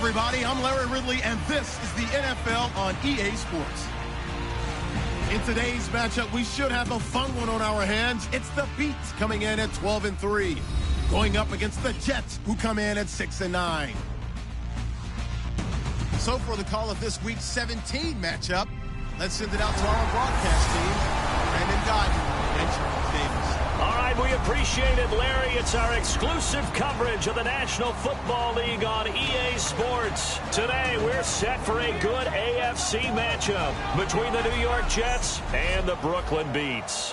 everybody. I'm Larry Ridley, and this is the NFL on EA Sports. In today's matchup, we should have a fun one on our hands. It's the Beats coming in at 12-3, going up against the Jets, who come in at 6-9. So for the call of this week's 17 matchup, let's send it out to our broadcast team, Brandon Gaudin and Charles Davis. All right, we appreciate it, Larry. It's our exclusive coverage of the National Football League on EA Sports. Today, we're set for a good AFC matchup between the New York Jets and the Brooklyn Beats.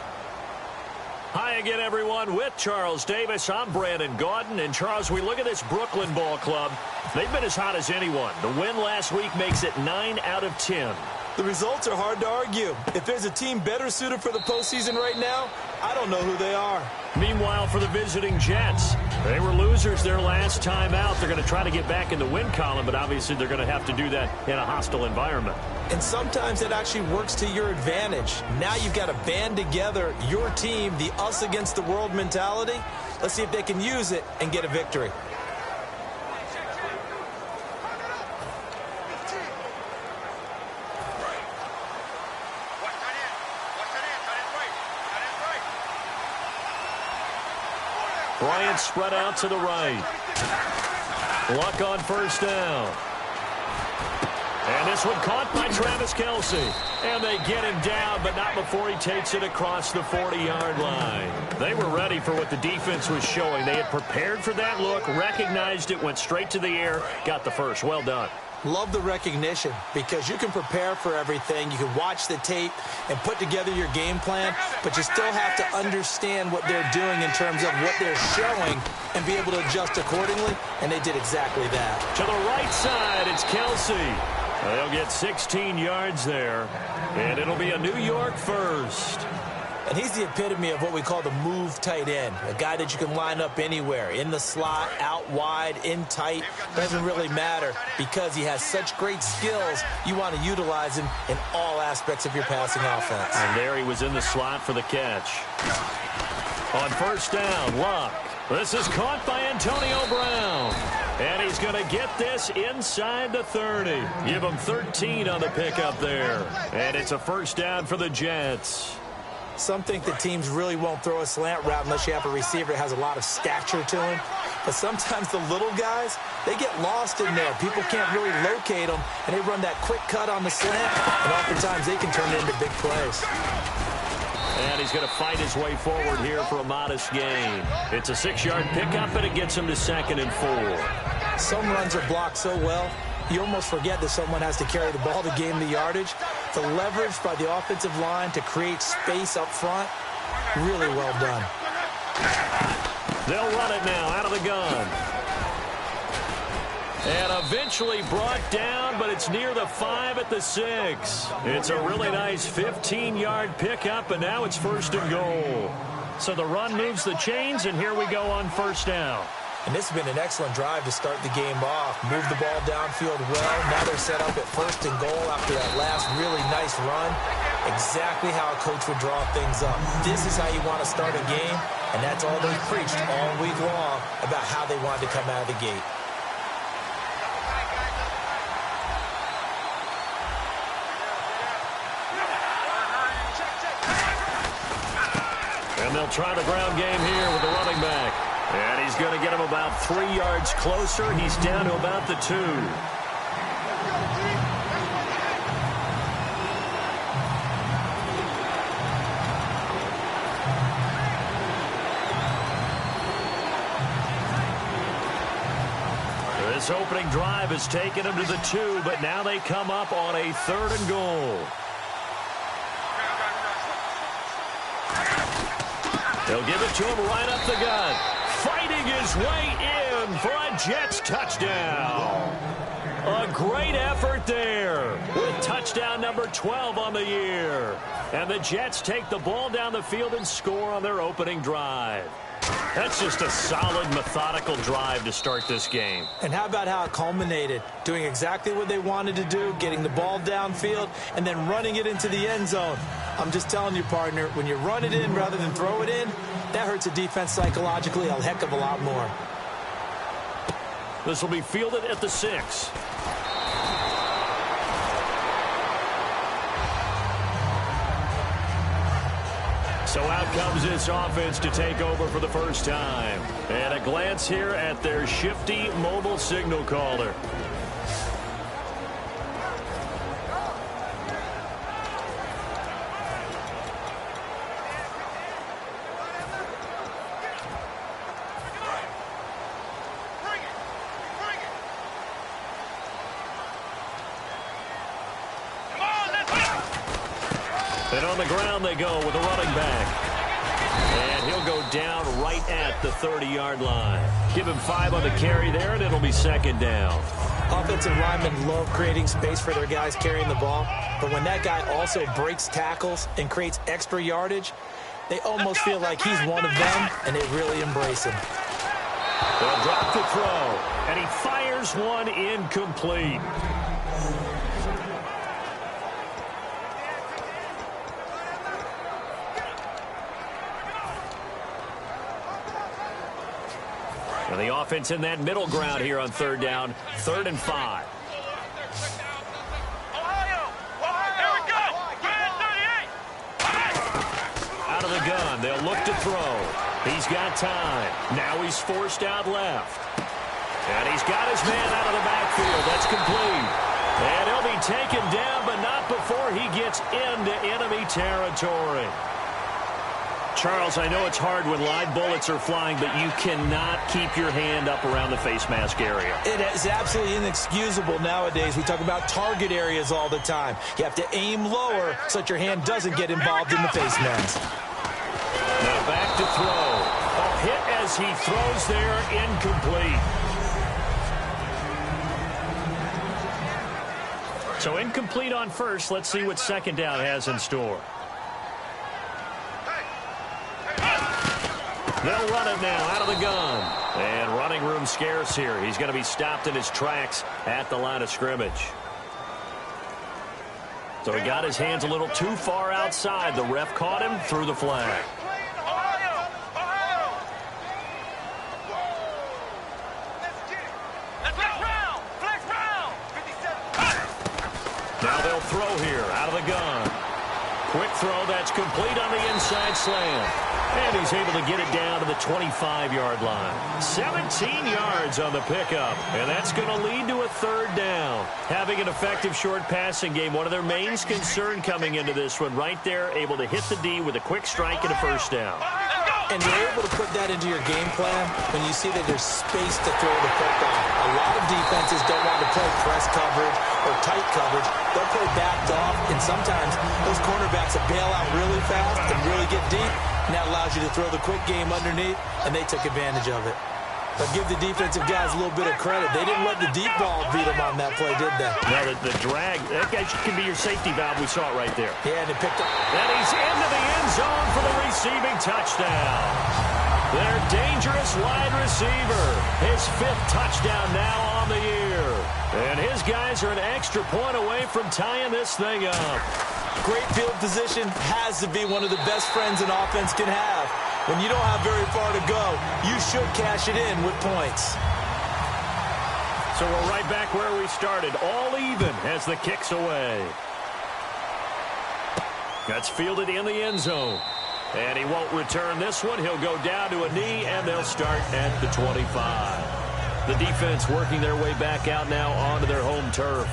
Hi again, everyone. With Charles Davis, I'm Brandon Gaudin. And, Charles, we look at this Brooklyn ball club. They've been as hot as anyone. The win last week makes it 9 out of 10. The results are hard to argue. If there's a team better suited for the postseason right now, I don't know who they are. Meanwhile, for the visiting Jets, they were losers their last time out. They're going to try to get back in the win column, but obviously they're going to have to do that in a hostile environment. And sometimes it actually works to your advantage. Now you've got to band together your team, the us against the world mentality. Let's see if they can use it and get a victory. Bryant spread out to the right. Luck on first down. And this one caught by Travis Kelce. And they get him down, but not before he takes it across the 40-yard line. They were ready for what the defense was showing. They had prepared for that look, recognized it, went straight to the air, got the first. Well done. Love the recognition because you can prepare for everything. You can watch the tape and put together your game plan, but you still have to understand what they're doing in terms of what they're showing and be able to adjust accordingly, and they did exactly that. To the right side, it's Kelce. They'll get 16 yards there, and it'll be a New York first. And he's the epitome of what we call the move tight end, a guy that you can line up anywhere, in the slot, out wide, in tight. Doesn't really matter because he has such great skills. You want to utilize him in all aspects of your passing offense. And there he was in the slot for the catch. On first down, Luck. This is caught by Antonio Brown. And he's going to get this inside the 30. Give him 13 on the pickup there. And it's a first down for the Jets. Some think that teams really won't throw a slant route unless you have a receiver that has a lot of stature to him. But sometimes the little guys, they get lost in there. People can't really locate them, and they run that quick cut on the slant, and oftentimes they can turn it into big plays. And he's going to fight his way forward here for a modest gain. It's a 6-yard pickup, and it gets him to 2nd and 4. Some runs are blocked so well, you almost forget that someone has to carry the ball to gain the yardage. The leverage by the offensive line to create space up front, really well done. They'll run it now out of the gun. And eventually brought down, but it's near the 5 at the 6. It's a really nice 15-yard pickup, and now it's 1st and goal. So the run moves the chains, and here we go on first down. And this has been an excellent drive to start the game off. Move the ball downfield well. Now they're set up at 1st and goal after that last really nice run. Exactly how a coach would draw things up. This is how you want to start a game, and that's all they preached all week long about how they wanted to come out of the gate. And they'll try the ground game here with the running back. And he's going to get him about 3 yards closer. He's down to about the 2. This opening drive has taken him to the 2, but now they come up on a 3rd and goal. They'll give it to him right up the gut. Fighting his way in for a Jets touchdown. A great effort there with touchdown number 12 on the year. And the Jets take the ball down the field and score on their opening drive. That's just a solid, methodical drive to start this game. And how about how it culminated? Doing exactly what they wanted to do, getting the ball downfield, and then running it into the end zone. I'm just telling you, partner, when you run it in rather than throw it in, that hurts a defense psychologically a heck of a lot more. This will be fielded at the 6. So out comes this offense to take over for the first time. And a glance here at their shifty mobile signal caller. And on the ground they go with a running back. And he'll go down right at the 30-yard line. Give him 5 on the carry there, and it'll be second down. Offensive linemen love creating space for their guys carrying the ball. But when that guy also breaks tackles and creates extra yardage, they almost feel like he's one of them, and they really embrace him. They'll drop the throw, and he fires one incomplete. And the offense in that middle ground here on third down, 3rd and 5. Out of the gun, they'll look to throw. He's got time. Now he's forced out left. And he's got his man out of the backfield. That's complete. And he'll be taken down, but not before he gets into enemy territory. Charles, I know it's hard when live bullets are flying, but you cannot keep your hand up around the face mask area. It is absolutely inexcusable nowadays. We talk about target areas all the time. You have to aim lower so that your hand doesn't get involved in the face mask. Now back to throw. A hit as he throws there, incomplete. So incomplete on first. Let's see what second down has in store. They'll run it now out of the gun. And running room scarce here. He's going to be stopped in his tracks at the line of scrimmage. So he got his hands a little too far outside. The ref caught him, threw the flag. Now they'll throw here out of the gun. Quick throw that's complete on the inside slant. And he's able to get it down to the 25-yard line. 17 yards on the pickup. And that's going to lead to a third down. Having an effective short passing game, one of their main concern coming into this one. Right there, able to hit the D with a quick strike and a first down. And you're able to put that into your game plan when you see that there's space to throw the football. A lot of defenses don't want to play press coverage or tight coverage. They'll play backed off, and sometimes those cornerbacks will bail out really fast and really get deep, and that allows you to throw the quick game underneath, and they took advantage of it. But give the defensive guys a little bit of credit. They didn't let the deep ball beat them on that play, did they? No, the drag, that guy can be your safety valve. We saw it right there. Yeah, and it picked up. And he's into the end zone for the receiving touchdown. Their dangerous wide receiver. His 5th touchdown now on the year. And his guys are an extra point away from tying this thing up. Great field position has to be one of the best friends an offense can have. When you don't have very far to go, you should cash it in with points. So we're right back where we started. All even as the kick's away. That's fielded in the end zone. And he won't return this one. He'll go down to a knee, and they'll start at the 25. The defense working their way back out now onto their home turf.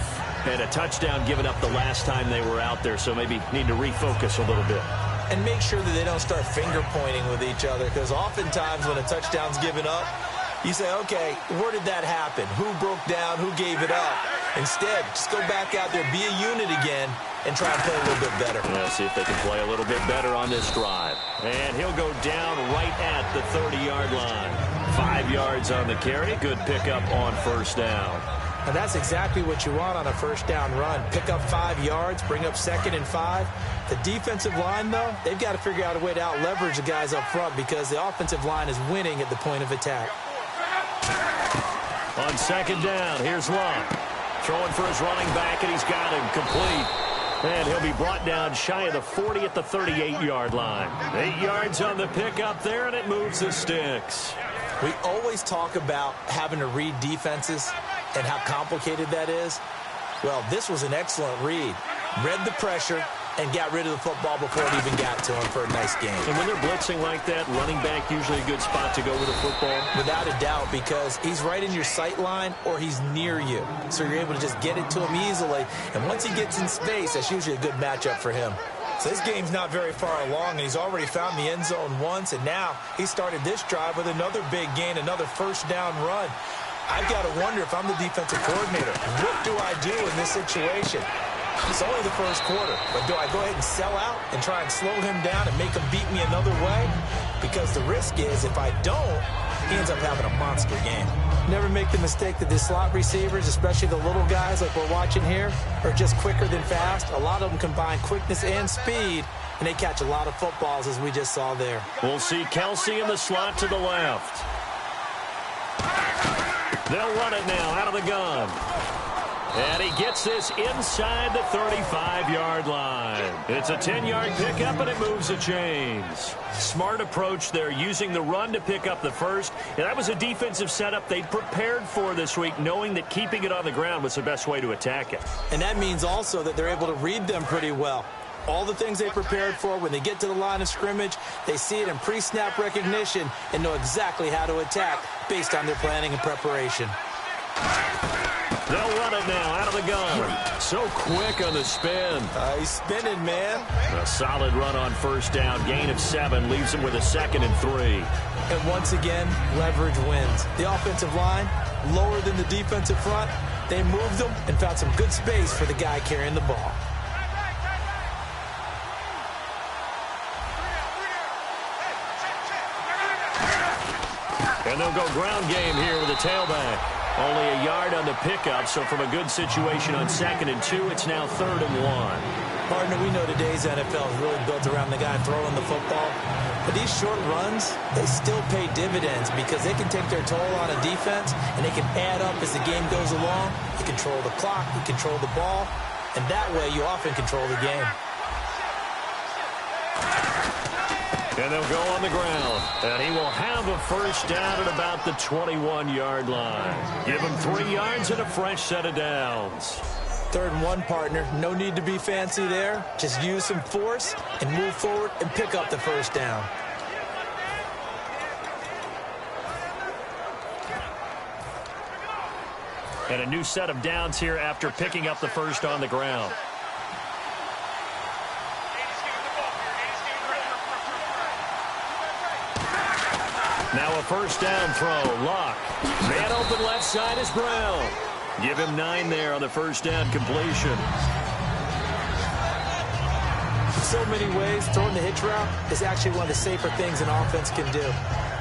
And a touchdown given up the last time they were out there, so maybe need to refocus a little bit. And make sure that they don't start finger-pointing with each other, because oftentimes when a touchdown's given up, you say, okay, where did that happen? Who broke down? Who gave it up? Instead, just go back out there, be a unit again, and try and play a little bit better. Yeah, see if they can play a little bit better on this drive. And he'll go down right at the 30-yard line. 5 yards on the carry. Good pickup on first down. And that's exactly what you want on a first down run. Pick up 5 yards, bring up 2nd and 5. The defensive line, though, they've got to figure out a way to out-leverage the guys up front because the offensive line is winning at the point of attack. On second down, here's Love. Throwing for his running back, and he's got him complete. And he'll be brought down shy of the 40 at the 38-yard line. 8 yards on the pickup there, and it moves the sticks. We always talk about having to read defenses and how complicated that is. Well, this was an excellent read. Read the pressure and got rid of the football before it even got to him for a nice game. And when they're blitzing like that, running back usually a good spot to go with the football? Without a doubt, because he's right in your sight line or he's near you. So you're able to just get it to him easily. And once he gets in space, that's usually a good matchup for him. So this game's not very far along, and he's already found the end zone once, and now he started this drive with another big gain, another first down run. I've got to wonder if I'm the defensive coordinator, what do I do in this situation? It's only the first quarter, but do I go ahead and sell out and try and slow him down and make him beat me another way? Because the risk is if I don't, he ends up having a monster game. Never make the mistake that the slot receivers, especially the little guys like we're watching here, are just quicker than fast. A lot of them combine quickness and speed, and they catch a lot of footballs, as we just saw there. We'll see Kelsey in the slot to the left. They'll run it now out of the gun. And he gets this inside the 35-yard line. It's a 10-yard pickup, and it moves the chains. Smart approach there, using the run to pick up the first. And that was a defensive setup they prepared for this week, knowing that keeping it on the ground was the best way to attack it. And that means also that they're able to read them pretty well. All the things they prepared for, when they get to the line of scrimmage, they see it in pre-snap recognition and know exactly how to attack based on their planning and preparation. They'll run it now out of the gun. So quick on the spin. He's spinning, man. A solid run on first down. Gain of 7 leaves him with a 2nd and 3. And once again, leverage wins. The offensive line, lower than the defensive front. They moved them and found some good space for the guy carrying the ball. And they'll go ground game here with a tailback. Only a yard on the pickup, so from a good situation on 2nd and 2, it's now 3rd and 1. Partner, we know today's NFL is really built around the guy throwing the football. But these short runs, they still pay dividends because they can take their toll on a defense, and they can add up as the game goes along. You control the clock, you control the ball, and that way you often control the game. And they'll go on the ground. And he will have a first down at about the 21-yard line. Give him 3 yards and a fresh set of downs. 3rd and 1, partner. No need to be fancy there. Just use some force and move forward and pick up the first down. And a new set of downs here after picking up the first on the ground. Now a first down throw. Luck. Man open left side is Brown. Give him 9 there on the first down completion. So many ways, throwing the hitch route is actually one of the safer things an offense can do.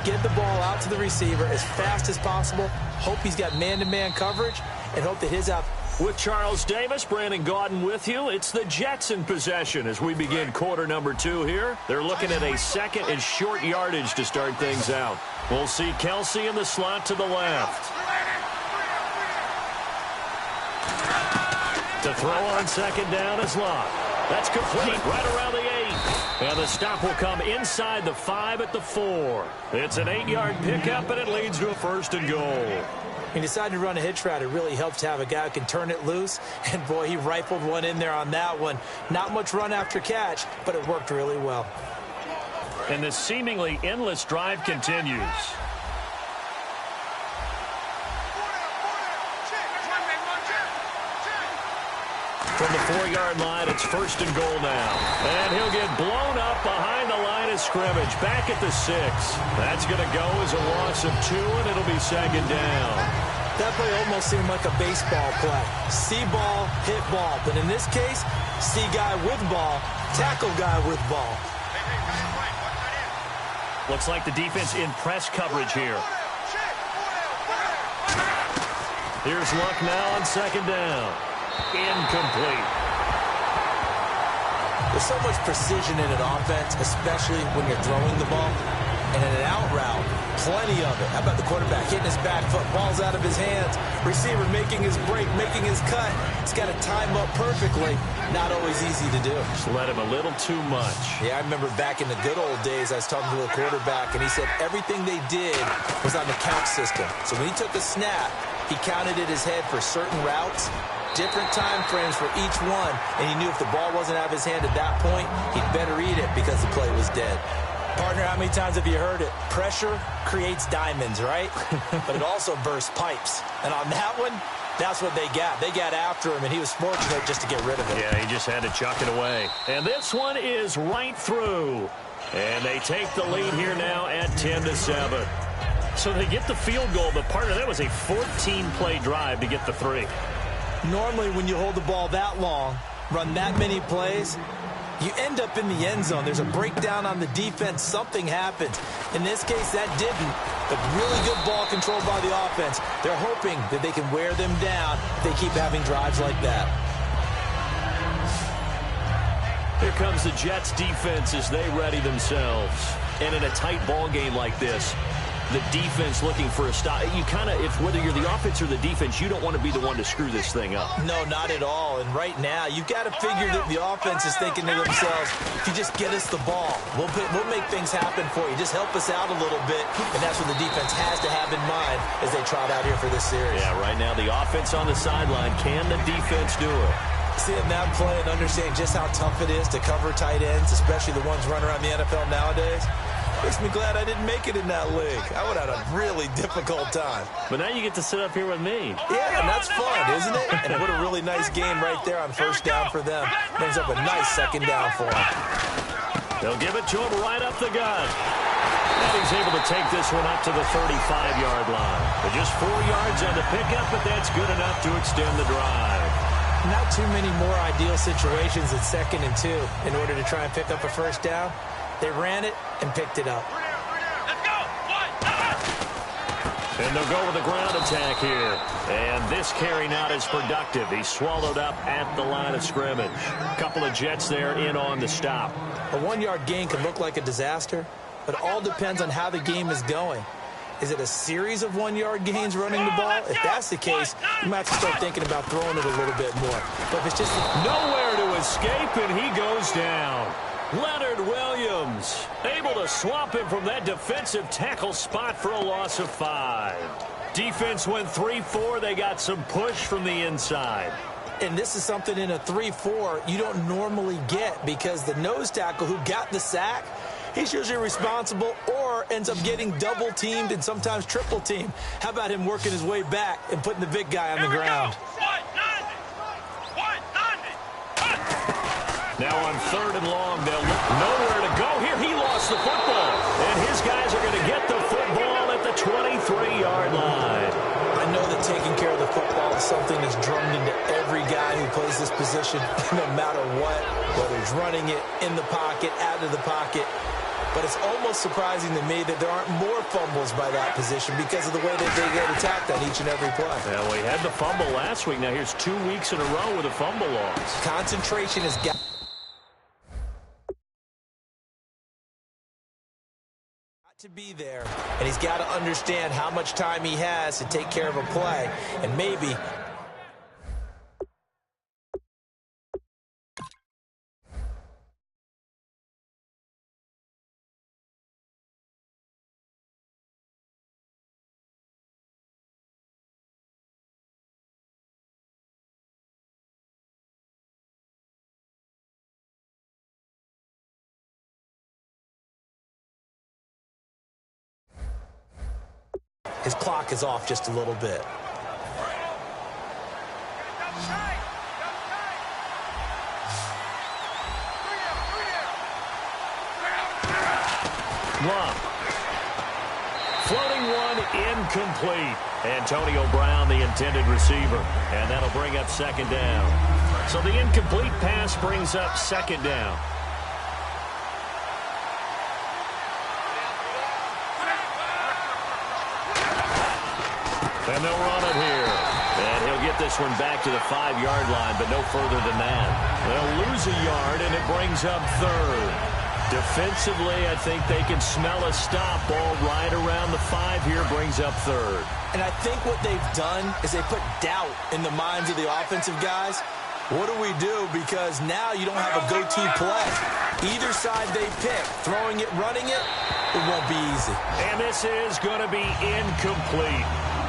Get the ball out to the receiver as fast as possible, hope he's got man-to-man coverage, and hope that his out. With Charles Davis, Brandon Gaudin with you. It's the Jets in possession as we begin quarter number 2 here. They're looking at a 2nd and short yardage to start things out. We'll see Kelsey in the slot to the left. To throw on 2nd down is Locke. That's complete right around the 8. And the stop will come inside the 5 at the 4. It's an 8-yard pickup, and it leads to a 1st and goal. He decided to run a hitch route. It really helps to have a guy who can turn it loose. And, boy, he rifled one in there on that one. Not much run after catch, but it worked really well. And this seemingly endless drive continues. From the 4-yard line, it's 1st and goal now. And he'll get blown up behind the line of scrimmage. Back at the 6. That's going to go as a loss of 2, and it'll be 2nd down. That play almost seemed like a baseball play. See ball, hit ball. But in this case, see guy with ball, tackle guy with ball. Looks like the defense in press coverage here. Here's Luck now on 2nd down. Incomplete. There's so much precision in an offense, especially when you're throwing the ball. And in an out route, plenty of it. How about the quarterback hitting his back foot, ball's out of his hands. Receiver making his break, making his cut. He's got to time up perfectly. Not always easy to do. Just let him a little too much. Yeah, I remember back in the good old days, I was talking to a quarterback, and he said everything they did was on the count system. So when he took a snap, he counted in his head for certain routes, different time frames for each one, and he knew if the ball wasn't out of his hand at that point, he'd better eat it because the play was dead. Partner, how many times have you heard it? Pressure creates diamonds, right? But it also bursts pipes. And on that one, that's what they got. They got after him, and he was fortunate just to get rid of it. Yeah, he just had to chuck it away. And this one is right through. And they take the lead here now at 10-7. So they get the field goal, but partner, that was a 14-play drive to get the 3. Normally, when you hold the ball that long, run that many plays, you end up in the end zone. There's a breakdown on the defense. Something happens. In this case, that didn't. But really good ball control by the offense. They're hoping that they can wear them down if they keep having drives like that. Here comes the Jets defense as they ready themselves. And in a tight ball game like this, the defense looking for a stop. You kind of, whether you're the offense or the defense, you don't want to be the one to screw this thing up. No, not at all. And right now, you've got to figure that the offense is thinking to themselves, if you just get us the ball, we'll make things happen for you. Just help us out a little bit. And that's what the defense has to have in mind as they trot out here for this series. Yeah, right now, the offense on the sideline. Can the defense do it? Seeing that play and understanding just how tough it is to cover tight ends, especially the ones running around the NFL nowadays, makes me glad I didn't make it in that league. I would have had a really difficult time. But now you get to sit up here with me. Yeah, and that's fun, isn't it? And what a really nice game right there on first down for them. Brings up a nice second down for them. They'll give it to him right up the gut. And he's able to take this one up to the 35-yard line. But just 4 yards on the pickup, but that's good enough to extend the drive. Not too many more ideal situations at 2nd and 2 in order to try and pick up a first down. They ran it and picked it up. And they'll go with a ground attack here. And this carry not as productive. He's swallowed up at the line of scrimmage. A couple of Jets there in on the stop. A 1-yard gain can look like a disaster, but it all depends on how the game is going. Is it a series of 1-yard gains running the ball? If that's the case, you might have to start thinking about throwing it a little bit more. But if it's just nowhere to escape, and he goes down. Leonard Williams able to swap him from that defensive tackle spot for a loss of 5. Defense went 3-4. They got some push from the inside. And this is something in a 3-4 you don't normally get because the nose tackle who got the sack, he's usually responsible or ends up getting double-teamed and sometimes triple-teamed. How about him working his way back and putting the big guy on the ground? Now on 3rd and long, they'll look nowhere to go. Here he lost the football. And his guys are going to get the football at the 23-yard line. I know that taking care of the football is something that's drummed into every guy who plays this position, no matter what, whether he's running it, in the pocket, out of the pocket. But it's almost surprising to me that there aren't more fumbles by that position because of the way that they get attacked on each and every play. Yeah, we had the fumble last week. Now here's 2 weeks in a row with a fumble loss. Concentration has got to be there, and he's got to understand how much time he has to take care of a play, and maybe his clock is off just a little bit. Love. Floating one, incomplete. Antonio Brown, the intended receiver. And that'll bring up 2nd down. So the incomplete pass brings up 2nd down. And they'll run it here. And he'll get this one back to the 5-yard line, but no further than that. They'll lose a yard, and it brings up 3rd. Defensively, I think they can smell a stop. Ball right around the 5 here, brings up third. And I think what they've done is they put doubt in the minds of the offensive guys. What do we do? Because now you don't have a go-to play. Either side they pick, throwing it, running it, it won't be easy. And this is going to be incomplete.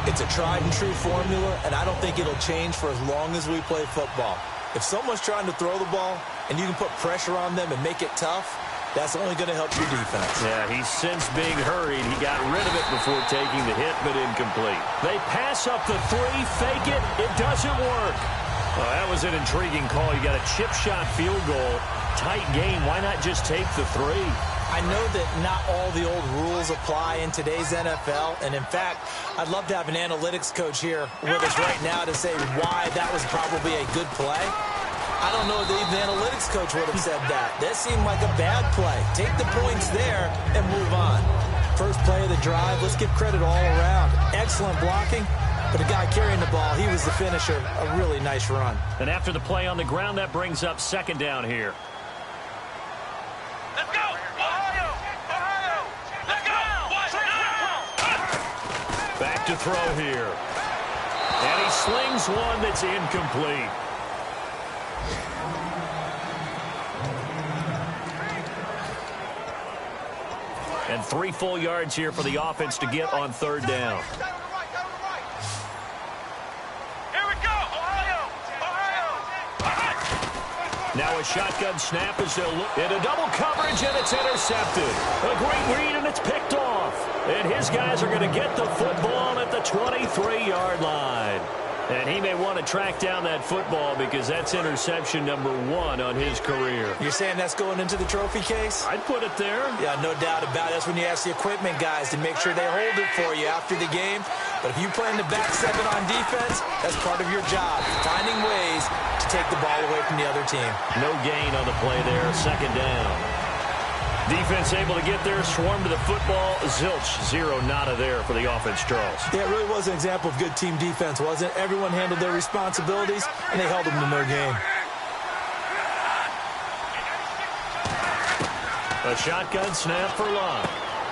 It's a tried-and-true formula, and I don't think it'll change for as long as we play football. If someone's trying to throw the ball and you can put pressure on them and make it tough, that's only going to help your defense. Yeah, he's since being hurried. He got rid of it before taking the hit, but incomplete. They pass up the 3, fake it. It doesn't work. Oh, that was an intriguing call. You got a chip shot field goal. Tight game. Why not just take the 3? I know that not all the old rules apply in today's NFL, and in fact, I'd love to have an analytics coach here with us right now to say why that was probably a good play. I don't know if even the analytics coach would have said that. That seemed like a bad play. Take the points there and move on. First play of the drive, let's give credit all around. Excellent blocking, but the guy carrying the ball, he was the finisher. A really nice run. And after the play on the ground, that brings up second down here. Let's go! Ohio! Ohio! Let's go! Back to throw here. And he slings one that's incomplete. And 3 full yards here for the offense to get on third down. Here we go! Ohio! Ohio! Now a shotgun snap as they'll look into double coverage, and it's intercepted. A great read, and it's picked off. And his guys are going to get the football at the 23-yard line. And he may want to track down that football because that's interception number 1 on his career. You're saying that's going into the trophy case? I'd put it there. Yeah, no doubt about it. That's when you ask the equipment guys to make sure they hold it for you after the game. But if you play in the back 7 on defense, that's part of your job, finding ways to take the ball away from the other team. No gain on the play there, second down. Defense able to get there, swarm to the football. Zilch, 0 nada there for the offense, Charles. Yeah, it really was an example of good team defense, wasn't it? Everyone handled their responsibilities, and they held them to no gain. A shotgun snap for Love.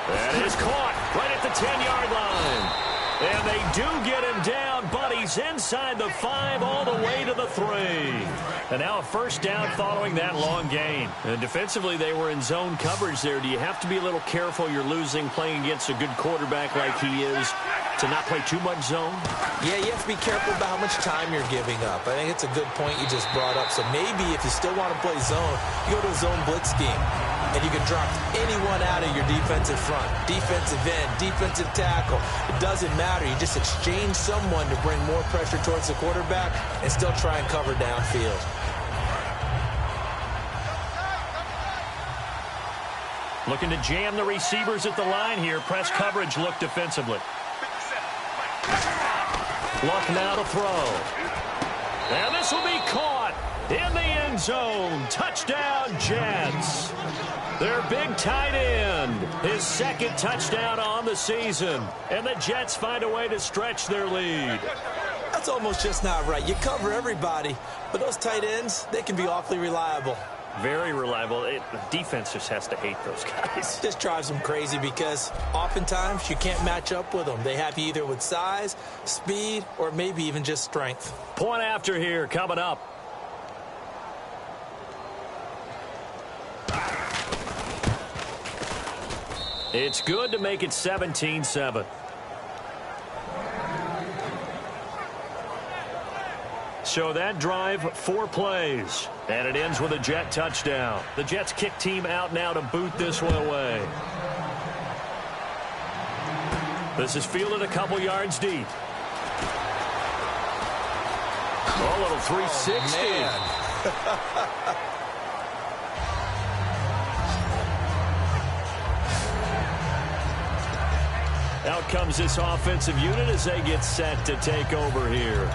That is caught right at the 10-yard line. And they do get him down, but he's inside the 5 all the way to the 3. And now a first down following that long gain. And defensively, they were in zone coverage there. Do you have to be a little careful? You're losing, playing against a good quarterback like he is, to not play too much zone? Yeah, you have to be careful about how much time you're giving up. I think it's a good point you just brought up. So maybe if you still want to play zone, you go to a zone blitz scheme. And you can drop anyone out of your defensive front, defensive end, defensive tackle. It doesn't matter. You just exchange someone to bring more pressure towards the quarterback and still try and cover downfield. Looking to jam the receivers at the line here. Press coverage, look defensively. Luck now to throw. And this will be caught in the end zone. Touchdown, Jets. Their big tight end, his second touchdown on the season. And the Jets find a way to stretch their lead. That's almost just not right. You cover everybody, but those tight ends, they can be awfully reliable. Very reliable. Defense just has to hate those guys. This drives them crazy because oftentimes you can't match up with them. They have you either with size, speed, or maybe even just strength. Point after here coming up. It's good to make it 17-7. So that drive, 4 plays. And it ends with a Jet touchdown. The Jets kick team out now to boot this one away. This is fielded a couple yards deep. Oh, a little 360. Oh, Out comes this offensive unit as they get set to take over here.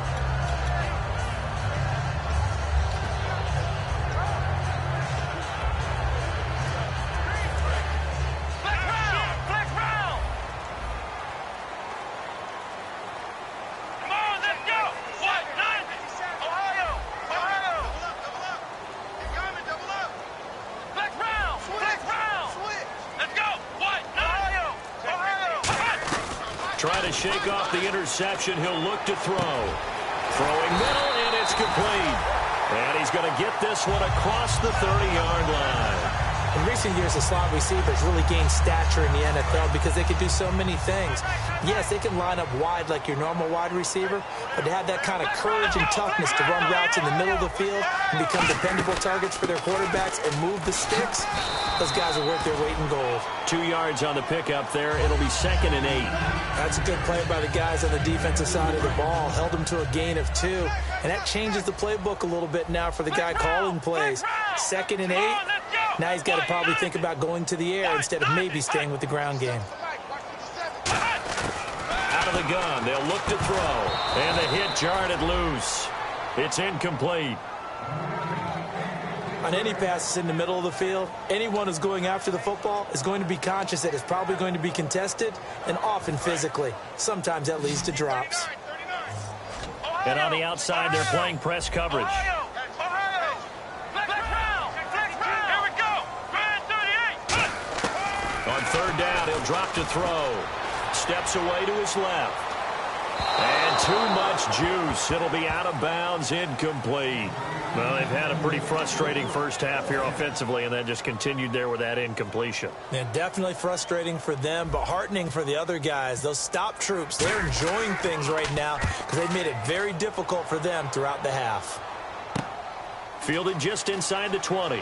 Trying to shake off the interception. He'll look to throw. Throwing middle, and it's complete. And he's going to get this one across the 30-yard line. In recent years, the slot receivers really gained stature in the NFL because they could do so many things. Yes, they can line up wide like your normal wide receiver, but to have that kind of courage and toughness to run routes in the middle of the field and become dependable targets for their quarterbacks and move the sticks, those guys are worth their weight in gold. 2 yards on the pickup there. It'll be 2nd and 8. That's a good play by the guys on the defensive side of the ball. Held them to a gain of 2, and that changes the playbook a little bit now for the guy calling plays. 2nd and 8. Now he's got to probably think about going to the air instead of maybe staying with the ground game. Out of the gun, they'll look to throw. And the hit jarred it loose. It's incomplete. On any passes in the middle of the field, anyone who's going after the football is going to be conscious that it's probably going to be contested and often physically. Sometimes that leads to drops. And on the outside, they're playing press coverage. On 3rd down, he'll drop to throw. Steps away to his left. And too much juice. It'll be out of bounds, incomplete. Well, they've had a pretty frustrating first half here offensively, and then just continued there with that incompletion. Yeah, definitely frustrating for them, but heartening for the other guys. Those stop troops, they're enjoying things right now because they've made it very difficult for them throughout the half. Fielded just inside the 20.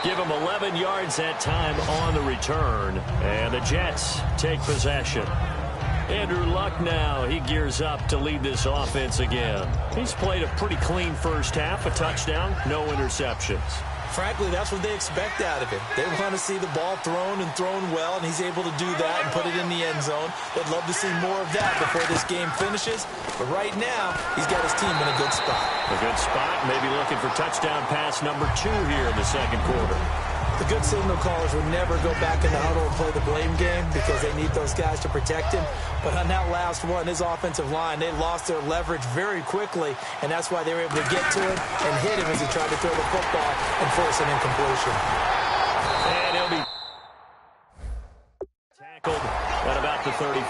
Give him 11 yards that time on the return. And the Jets take possession. Andrew Luck now, he gears up to lead this offense again. He's played a pretty clean first half, a touchdown, no interceptions. Frankly, that's what they expect out of him. They want to see the ball thrown and thrown well, and he's able to do that and put it in the end zone. They'd love to see more of that before this game finishes. But right now, he's got his team in a good spot. A good spot, maybe looking for touchdown pass number 2 here in the second quarter. The good signal callers would never go back in the huddle and play the blame game because they need those guys to protect him. But on that last one, his offensive line, they lost their leverage very quickly, and that's why they were able to get to him and hit him as he tried to throw the football and force an incompletion. And he'll be tackled at about the 35.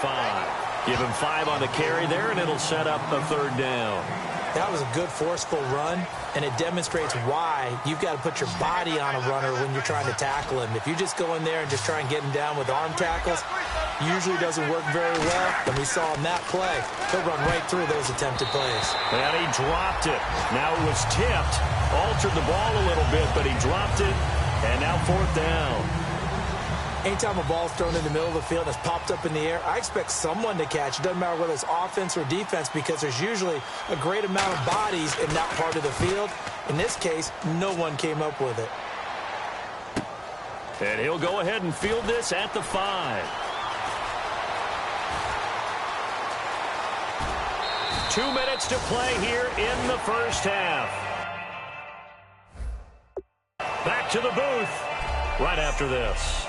Give him 5 on the carry there, and it'll set up a 3rd down. That was a good, forceful run, and it demonstrates why you've got to put your body on a runner when you're trying to tackle him. If you just go in there and just try and get him down with arm tackles, usually doesn't work very well. And we saw in that play, he'll run right through those attempted plays. And he dropped it. Now it was tipped, altered the ball a little bit, but he dropped it, and now 4th down. Anytime a ball's thrown in the middle of the field and it's popped up in the air, I expect someone to catch. It doesn't matter whether it's offense or defense because there's usually a great amount of bodies in that part of the field. In this case, no one came up with it. And he'll go ahead and field this at the 5. 2 minutes to play here in the first half. Back to the booth right after this.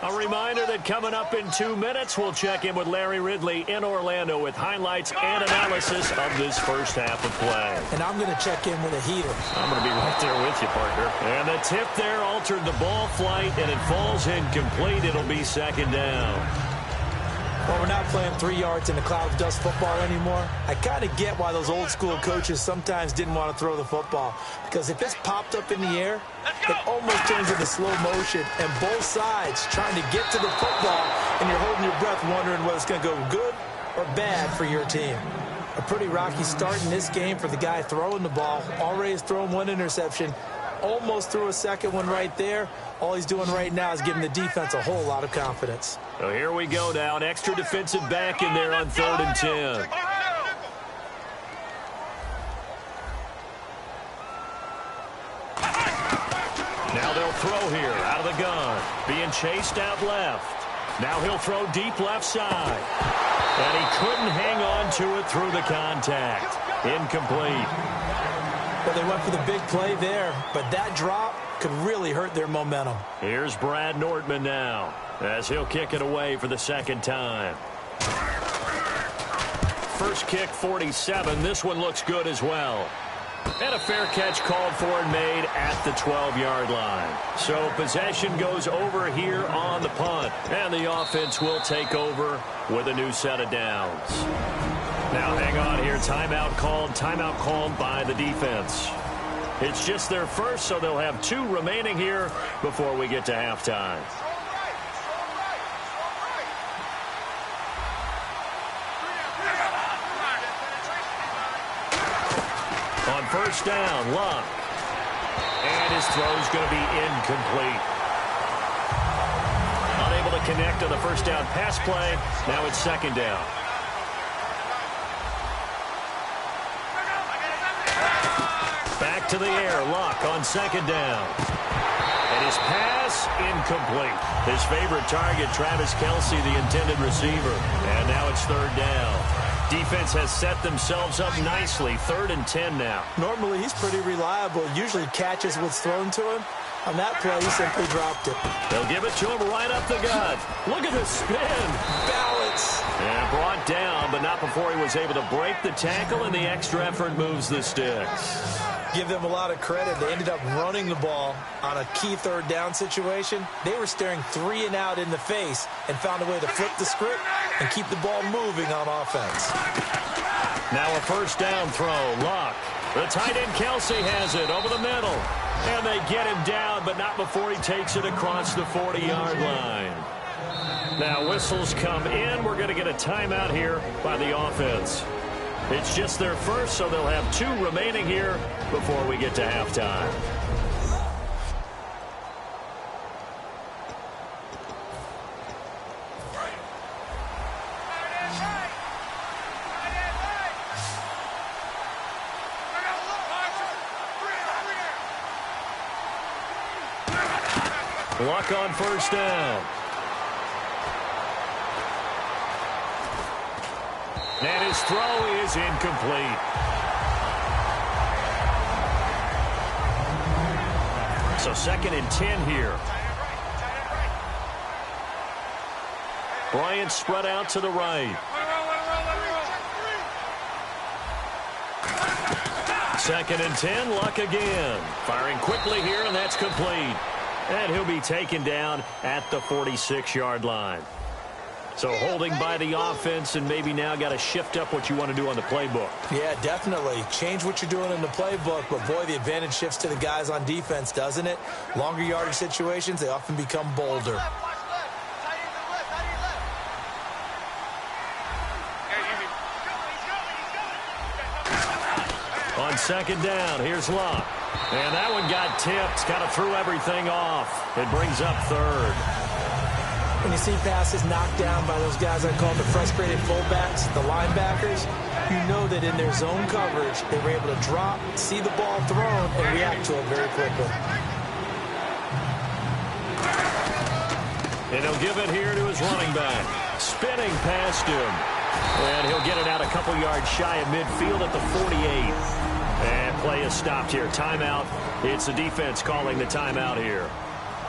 A reminder that coming up in 2 minutes, we'll check in with Larry Ridley in Orlando with highlights and analysis of this first half of play. And I'm going to check in with a heater. I'm going to be right there with you, partner. And the tip there altered the ball flight, and it falls incomplete. It'll be 2nd down. Well, we're not playing 3 yards in a cloud of dust football anymore. I kind of get why those old school coaches sometimes didn't want to throw the football. Because if it's popped up in the air, it almost turns into slow motion. And both sides trying to get to the football, and you're holding your breath wondering whether it's going to go good or bad for your team. A pretty rocky start in this game for the guy throwing the ball. Already has thrown 1 interception. Almost threw a second one right there. All he's doing right now is giving the defense a whole lot of confidence. So here we go now. An extra defensive back in there on 3rd and 10. Now they'll throw here out of the gun. Being chased out left. Now he'll throw deep left side. And he couldn't hang on to it through the contact. Incomplete. Well, they went for the big play there, but that drop could really hurt their momentum. Here's Brad Nortman now, as he'll kick it away for the 2nd time. First kick, 47. This one looks good as well. And a fair catch called for and made at the 12-yard line. So possession goes over here on the punt, and the offense will take over with a new set of downs. Now hang on here. Timeout called by the defense. It's just their first, so they'll have 2 remaining here before we get to halftime. On 1st down, Luck. And his throw's going to be incomplete. Unable to connect on the 1st down pass play. Now it's 2nd down. Back to the air, Luck on 2nd down. And his pass, incomplete. His favorite target, Travis Kelce, the intended receiver. And now it's 3rd down. Defense has set themselves up nicely. 3rd and 10 now. Normally, he's pretty reliable. Usually catches what's thrown to him. On that play, he simply dropped it. They'll give it to him right up the gut. Look at the spin. Balance. And brought down, but not before he was able to break the tackle, and the extra effort moves the sticks. Give them a lot of credit. They ended up running the ball on a key 3rd down situation. They were staring 3 and out in the face and found a way to flip the script and keep the ball moving on offense. Now a 1st down throw. Luck. The tight end Kelce has it over the middle. And they get him down, but not before he takes it across the 40-yard line. Now whistles come in. We're going to get a timeout here by the offense. It's just their first, so they'll have 2 remaining here before we get to halftime. Luck on 1st down. And his throw is incomplete. So 2nd and 10 here. Bryant spread out to the right. 2nd and 10, Luck again. Firing quickly here, and that's complete. And he'll be taken down at the 46-yard line. So holding by the offense, and maybe now got to shift up what you want to do on the playbook. Yeah, definitely. Change what you're doing in the playbook, but boy, the advantage shifts to the guys on defense, doesn't it? Longer yardage situations, they often become bolder. On 2nd down, here's Luck. And that one got tipped, kind of threw everything off. It brings up 3rd. When you see passes knocked down by those guys I call the frustrated fullbacks, the linebackers, you know that in their zone coverage, they were able to drop, see the ball thrown, and react to it very quickly. And he'll give it here to his running back. Spinning past him. And he'll get it out a couple yards shy of midfield at the 48. And play is stopped here. Timeout. It's the defense calling the timeout here.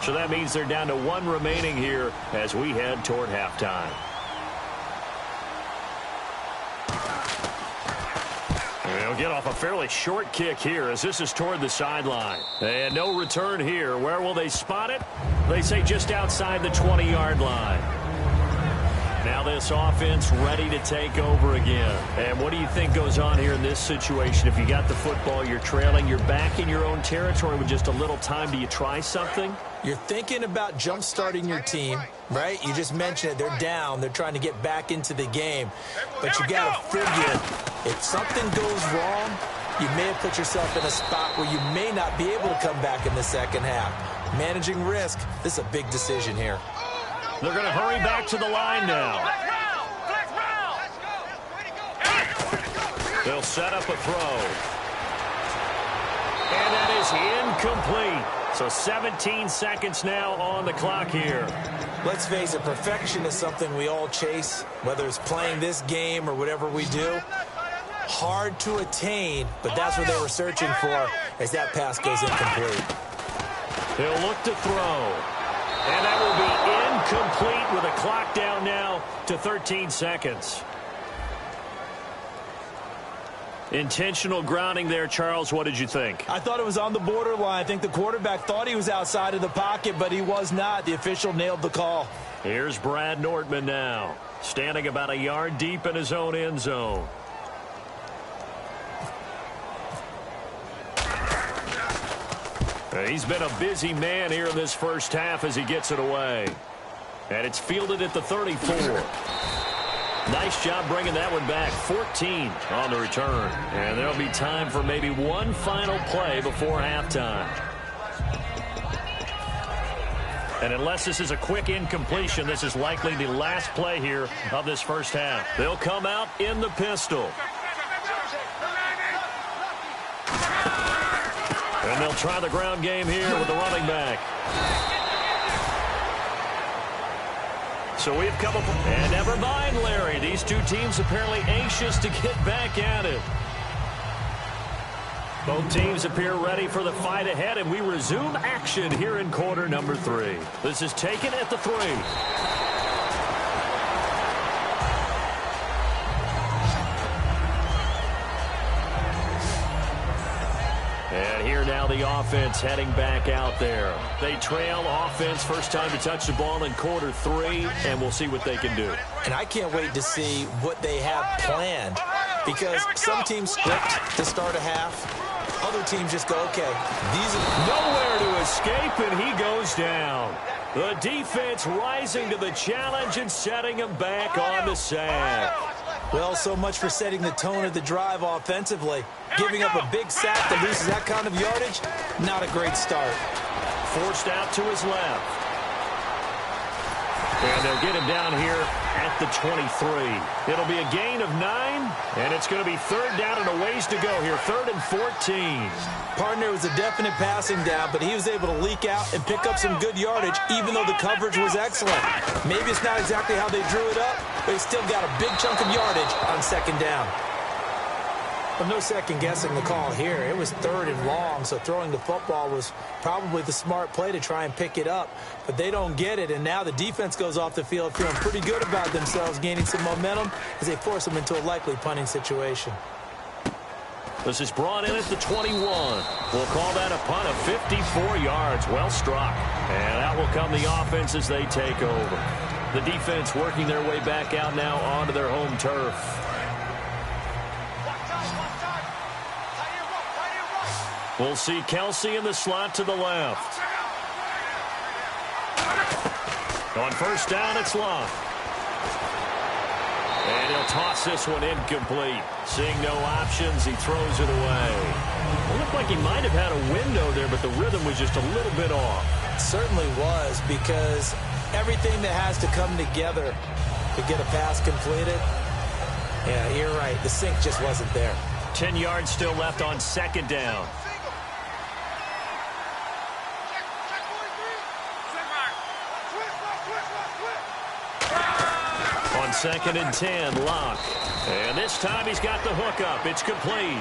So that means they're down to 1 remaining here as we head toward halftime. They'll get off a fairly short kick here as this is toward the sideline. And no return here. Where will they spot it? They say just outside the 20-yard line. Now this offense ready to take over again. And what do you think goes on here in this situation? If you got the football, you're trailing, you're back in your own territory with just a little time. Do you try something? You're thinking about jump-starting your team, right? You just mentioned it. They're down. They're trying to get back into the game. But you got to figure if something goes wrong, you may have put yourself in a spot where you may not be able to come back in the second half. Managing risk, this is a big decision here. They're going to hurry back to the line now. They'll set up a throw. And that is incomplete. So 17 seconds now on the clock here. Let's face it, perfection is something we all chase, whether it's playing this game or whatever we do. Hard to attain, but that's what they were searching for as that pass goes incomplete. They'll look to throw. And that will be incomplete with a clock down now to 13 seconds. Intentional grounding there, Charles. What did you think? I thought it was on the borderline. I think the quarterback thought he was outside of the pocket, but he was not. The official nailed the call. Here's Brad Nortman now, standing about a yard deep in his own end zone. He's been a busy man here in this first half as he gets it away. And it's fielded at the 34. Nice job bringing that one back. 14 on the return. And there'll be time for maybe one final play before halftime. And unless this is a quick incompletion, this is likely the last play here of this first half. They'll come out in the pistol. And they'll try the ground game here with the running back. So we've come up. And never mind, Larry. These two teams apparently anxious to get back at it. Both teams appear ready for the fight ahead, and we resume action here in quarter number 3. This is taken at the 3. And here now the offense heading back out there. They trail offense, first time to touch the ball in quarter 3, and we'll see what they can do. And I can't wait to see what they have planned, because some teams script to start a half. Other teams just go, okay, these are nowhere to escape, and he goes down. The defense rising to the challenge and setting him back on the sack. Well, so much for setting the tone of the drive offensively. Giving up a big sack that loses that kind of yardage, not a great start. Forced out to his left. And they'll get him down here at the 23. It'll be a gain of 9, and it's going to be third down and a ways to go here. 3rd and 14. Partner was a definite passing down, but he was able to leak out and pick up some good yardage, even though the coverage was excellent. Maybe it's not exactly how they drew it up, but he still got a big chunk of yardage on 2nd down. Well, no second-guessing the call here. It was 3rd and long, so throwing the football was probably the smart play to try and pick it up. But they don't get it, and now the defense goes off the field feeling pretty good about themselves, gaining some momentum as they force them into a likely punting situation. This is brought in at the 21. We'll call that a punt of 54 yards. Well struck. And out will come the offense as they take over. The defense working their way back out now onto their home turf. We'll see Kelsey in the slot to the left. On first down, it's Love. And he'll toss this one incomplete. Seeing no options, he throws it away. It looked like he might have had a window there, but the rhythm was just a little bit off. It certainly was, because everything that has to come together to get a pass completed, yeah, you're right. The sync just wasn't there. 10 yards still left on 2nd down. On 2nd and 10, Locke. And this time he's got the hook up. It's complete.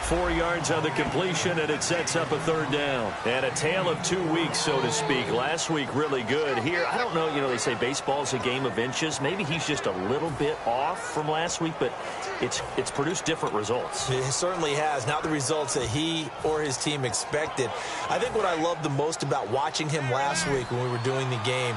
4 yards on the completion, and it sets up a 3rd down. And a tale of 2 weeks, so to speak. Last week, really good. Here, I don't know, they say baseball's a game of inches. Maybe he's just a little bit off from last week, but it's produced different results. It certainly has. Not the results that he or his team expected. I think what I loved the most about watching him last week when we were doing the game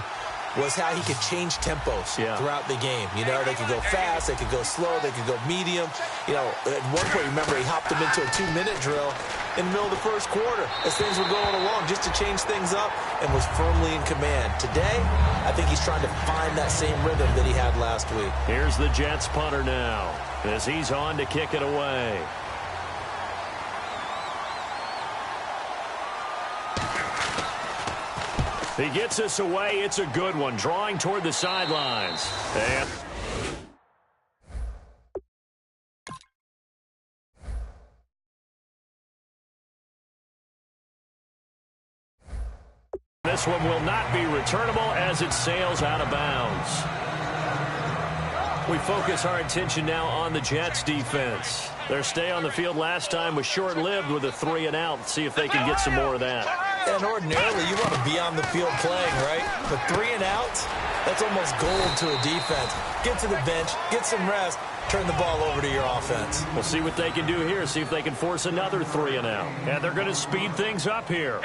was how he could change tempos throughout the game. You know, they could go fast, they could go slow, they could go medium. You know, at one point, remember, he hopped them into a 2-minute drill in the middle of the first quarter as things were going along just to change things up and was firmly in command. Today, I think he's trying to find that same rhythm that he had last week. Here's the Jets punter now as he's on to kick it away. He gets us away. It's a good one. Drawing toward the sidelines. And this one will not be returnable as it sails out of bounds. We focus our attention now on the Jets defense. Their stay on the field last time was short-lived with a 3-and-out. See if they can get some more of that. And ordinarily, you want to be on the field playing, right? But 3-and-outs, that's almost gold to a defense. Get to the bench, get some rest, turn the ball over to your offense. We'll see what they can do here, see if they can force another 3-and-out. And they're going to speed things up here.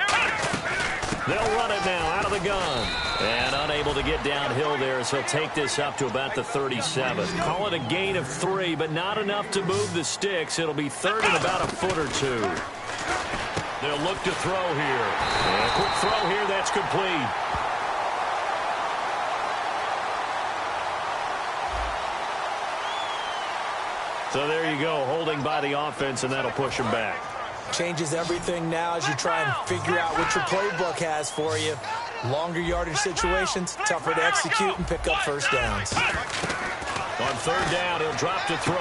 They'll run it now out of the gun. And unable to get downhill there as he'll take this up to about the 37. Call it a gain of 3, but not enough to move the sticks. It'll be third and about a foot or two. They'll look to throw here. And a quick throw here, that's complete. So there you go, holding by the offense, and that'll push him back. Changes everything now as you try and figure out what your playbook has for you. Longer yardage situations, tougher to execute and pick up first downs. On third down, he'll drop to throw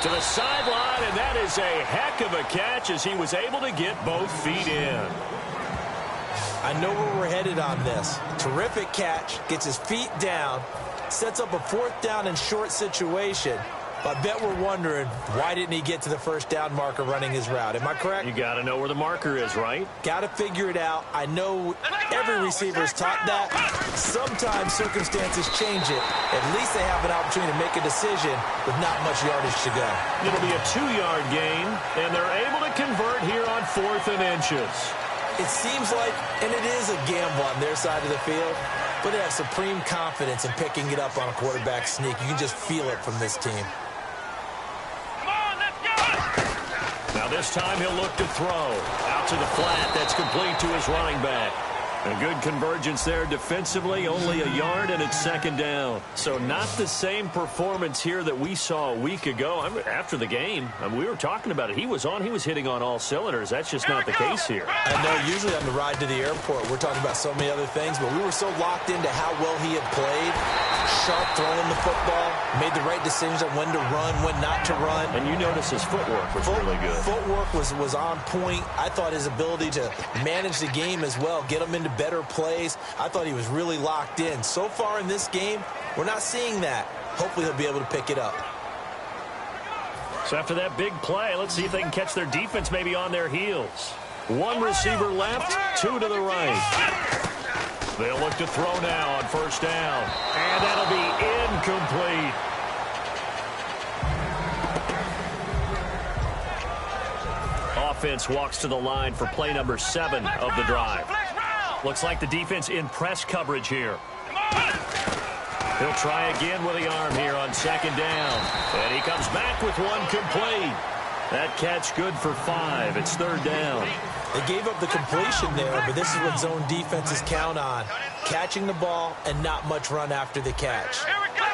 to the sideline, and that is a heck of a catch as he was able to get both feet in. I know where we're headed on this. Terrific catch, gets his feet down, sets up a fourth down and short situation. I bet we're wondering, why didn't he get to the first down marker running his route? Am I correct? You got to know where the marker is, right? Got to figure it out. I know every receiver is taught that. Sometimes circumstances change it. At least they have an opportunity to make a decision with not much yardage to go. It'll be a 2-yard gain, and they're able to convert here on 4th and inches. It seems like, and it is a gamble on their side of the field, but they have supreme confidence in picking it up on a quarterback sneak. You can just feel it from this team. Now this time he'll look to throw. Out to the flat. That's complete to his running back. A good convergence there defensively, only a yard, and it's second down. So not the same performance here that we saw a week ago. After the game, we were talking about it. He was hitting on all cylinders. That's just not the case here. I know usually on the ride to the airport, we're talking about so many other things, but we were so locked into how well he had played. Sharp throwing the football, made the right decisions on when to run, when not to run. And you notice his footwork was really good. Footwork was on point. I thought his ability to manage the game as well, get him into better plays. I thought he was really locked in. So far in this game, we're not seeing that. Hopefully he'll be able to pick it up. So after that big play, let's see if they can catch their defense maybe on their heels. One receiver left, 2 to the right. They'll look to throw now on first down. And that'll be incomplete. Offense walks to the line for play number 7 of the drive. Looks like the defense in press coverage here. He'll try again with the arm here on second down. And he comes back with one complete. That catch good for 5. It's third down. They gave up the completion there, but this is what zone defenses count on. Catching the ball and not much run after the catch.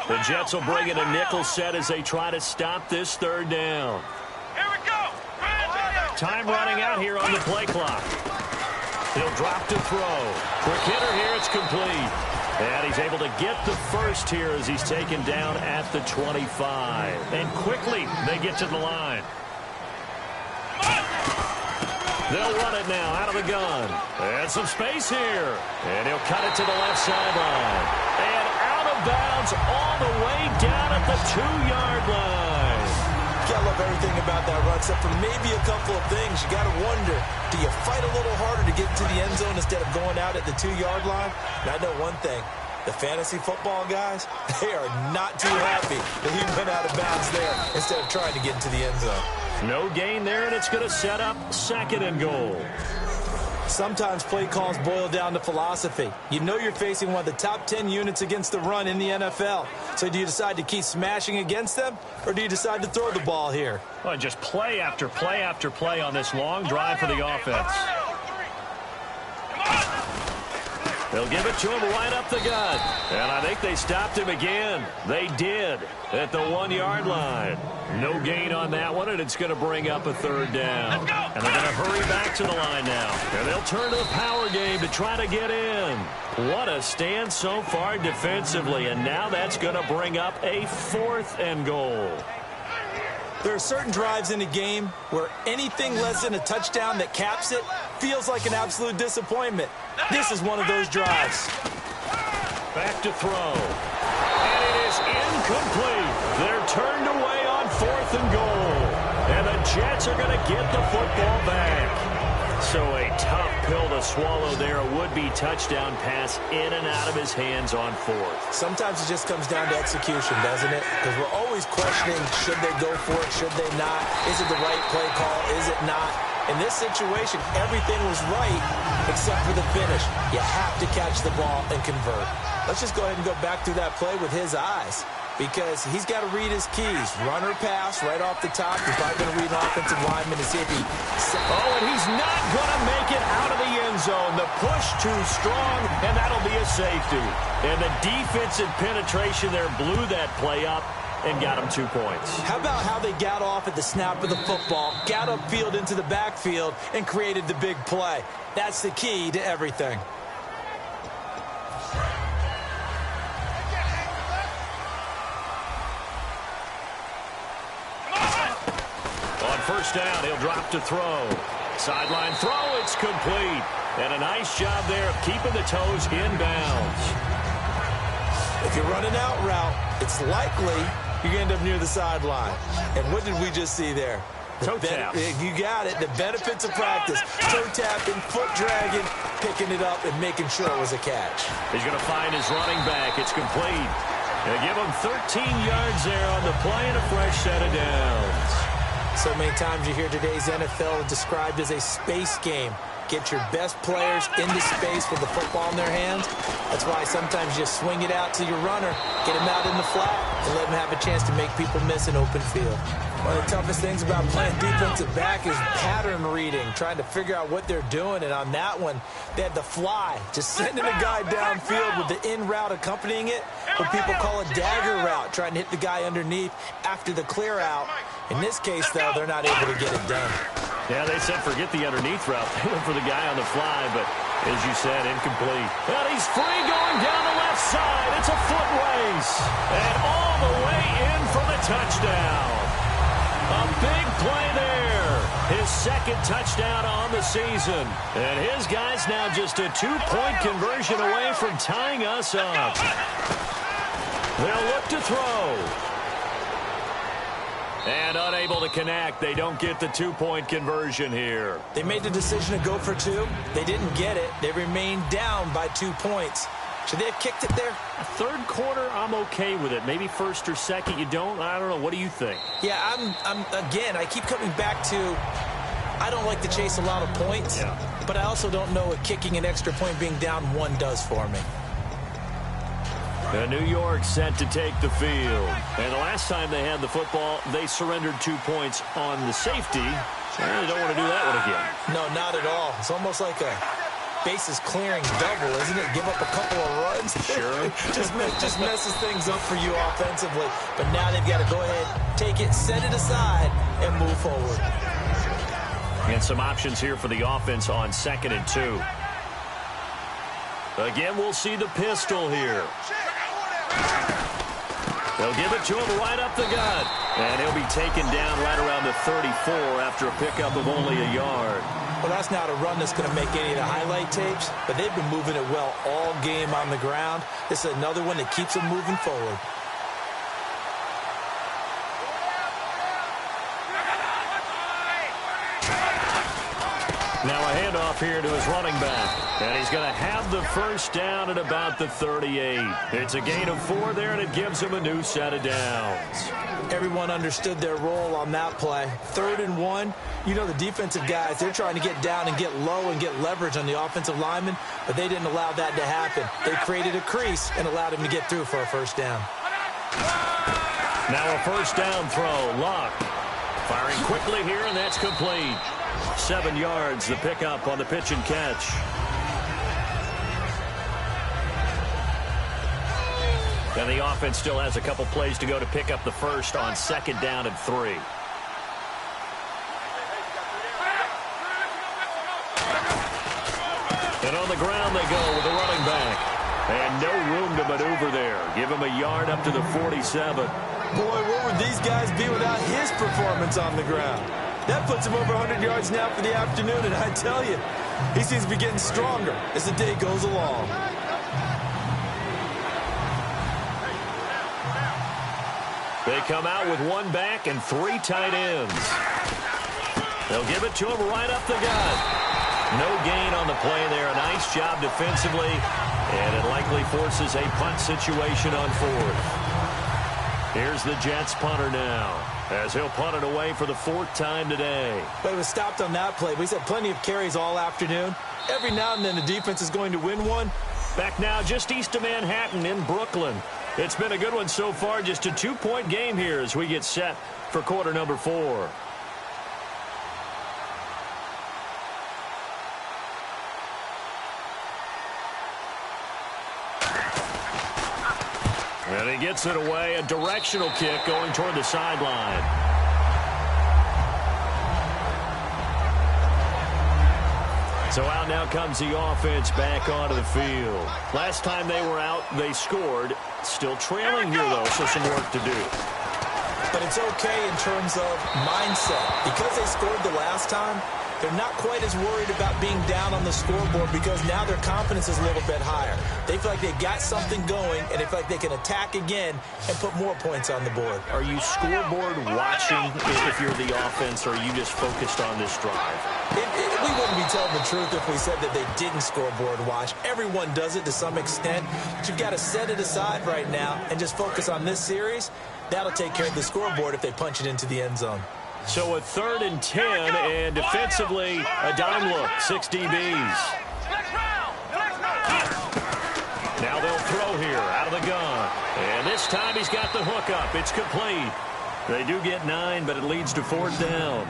The Jets will bring in a nickel set as they try to stop this third down. Time running out here on the play clock. He'll drop to throw. Quick hitter here, it's complete. And he's able to get the first here as he's taken down at the 25. And quickly they get to the line. They'll run it now out of the gun. And some space here. And he'll cut it to the left sideline. And out of bounds all the way down at the 2-yard line. Gotta love everything about that run, except for maybe a couple of things. You gotta wonder, do you fight a little harder to get to the end zone instead of going out at the 2-yard line? And I know one thing. The fantasy football guys, they are not too happy that he went out of bounds there instead of trying to get into the end zone. No gain there, and it's going to set up second and goal. Sometimes play calls boil down to philosophy. You know you're facing one of the top 10 units against the run in the NFL. So do you decide to keep smashing against them, or do you decide to throw the ball here? Well, just play after play after play on this long drive for the offense. They'll give it to him right up the gut. And I think they stopped him again. They did at the 1-yard line. No gain on that one, and it's going to bring up a third down. And they're going to hurry back to the line now. And they'll turn to the power game to try to get in. What a stand so far defensively. And now that's going to bring up a 4th and goal. There are certain drives in a game where anything less than a touchdown that caps it feels like an absolute disappointment. This is one of those drives. Back to throw. And it is incomplete. They're turned away on 4th and goal. And the Jets are going to get the football back. So a tough pill to swallow there. A would-be touchdown pass in and out of his hands on 4th. Sometimes it just comes down to execution, doesn't it? Because we're always questioning, should they go for it, should they not? Is it the right play call, is it not? In this situation, everything was right except for the finish. You have to catch the ball and convert. Let's just go ahead and go back through that play with his eyes, because he's got to read his keys. Run or pass right off the top. He's probably going to read an offensive lineman to see if he... Oh, and he's not going to make it out of the end zone. The push too strong, and that'll be a safety. And the defensive penetration there blew that play up and got him 2 points. How about how they got off at the snap of the football, got upfield into the backfield, and created the big play? That's the key to everything. On first down, he'll drop to throw. Sideline throw, it's complete. And a nice job there of keeping the toes inbounds. If you're running out route, it's likely you're going to end up near the sideline. And what did we just see there? Toe tap. You got it. The benefits of practice. Toe tapping, foot dragging, picking it up, and making sure it was a catch. He's going to find his running back. It's complete. They give him 13 yards there on the play and a fresh set of downs. So many times you hear today's NFL described as a space game. Get your best players into space with the football in their hands. That's why sometimes you just swing it out to your runner, get him out in the flat, and let him have a chance to make people miss an open field. One of the toughest things about playing defensive back is pattern reading, trying to figure out what they're doing. And on that one, they had the fly, just sending a guy downfield with the in route accompanying it, what people call a dagger route, trying to hit the guy underneath after the clear out. In this case, though, they're not able to get it done. Yeah, they said forget the underneath route. They went for the guy on the fly, but as you said, incomplete. And he's free going down the left side. It's a foot race. And all the way in for the touchdown. A big play there. His second touchdown on the season. And his guy's now just a 2-point conversion away from tying us up. They'll look to throw. And unable to connect. They don't get the 2-point conversion here. They made the decision to go for 2. They didn't get it. They remained down by 2 points. Should they have kicked it there? Third quarter, I'm okay with it. Maybe first or second, you don't. I don't know. What do you think? Yeah, again, I keep coming back to I don't like to chase a lot of points, but I also don't know what kicking an extra point being down 1 does for me. New York set to take the field. And the last time they had the football, they surrendered 2 points on the safety. So they don't want to do that one again. No, not at all. It's almost like a bases clearing double, isn't it? Give up a couple of runs. Sure. just messes things up for you offensively. But now they've got to go ahead, take it, set it aside, and move forward. And some options here for the offense on 2nd and 2. Again, we'll see the pistol here. They'll give it to him right up the gut. And he'll be taken down right around the 34 after a pickup of only a yard. Well, that's not a run that's going to make any of the highlight tapes, but they've been moving it well all game on the ground. This is another one that keeps them moving forward. Now a handoff here to his running back. And he's going to have the first down at about the 38. It's a gain of 4 there, and it gives him a new set of downs. Everyone understood their role on that play. 3rd and 1. You know the defensive guys, they're trying to get down and get low and get leverage on the offensive lineman, but they didn't allow that to happen. They created a crease and allowed him to get through for a first down. Now a first down throw. Luck firing quickly here, and that's complete. 7 yards, the pickup on the pitch and catch. And the offense still has a couple plays to go to pick up the first on 2nd down and 3. And on the ground they go with the running back. And no room to maneuver there. Give him a yard up to the 47. Boy, where would these guys be without his performance on the ground? That puts him over 100 yards now for the afternoon, and I tell you, he seems to be getting stronger as the day goes along. They come out with 1 back and 3 tight ends. They'll give it to him right up the gut. No gain on the play there. A nice job defensively, and it likely forces a punt situation on 4th. Here's the Jets punter now, as he'll punt it away for the 4th time today. But it was stopped on that play. He's had plenty of carries all afternoon. Every now and then the defense is going to win one. Back now just east of Manhattan in Brooklyn. It's been a good one so far. Just a 2-point game here as we get set for quarter number 4. And he gets it away. A directional kick going toward the sideline. So out now comes the offense back onto the field. Last time they were out, they scored. Still trailing here, though, so some work to do. But it's okay in terms of mindset. Because they scored the last time, they're not quite as worried about being down on the scoreboard because now their confidence is a little bit higher. They feel like they've got something going, and they feel like they can attack again and put more points on the board. Are you scoreboard watching if you're the offense, or are you just focused on this drive? We wouldn't be telling the truth if we said that they didn't scoreboard watch. Everyone does it to some extent. But you've got to set it aside right now and just focus on this series. That'll take care of the scoreboard if they punch it into the end zone. So a 3rd and 10, and defensively, a dime look, 6 DBs. Now they'll throw here out of the gun. And this time he's got the hook up. It's complete. They do get 9, but it leads to 4th down.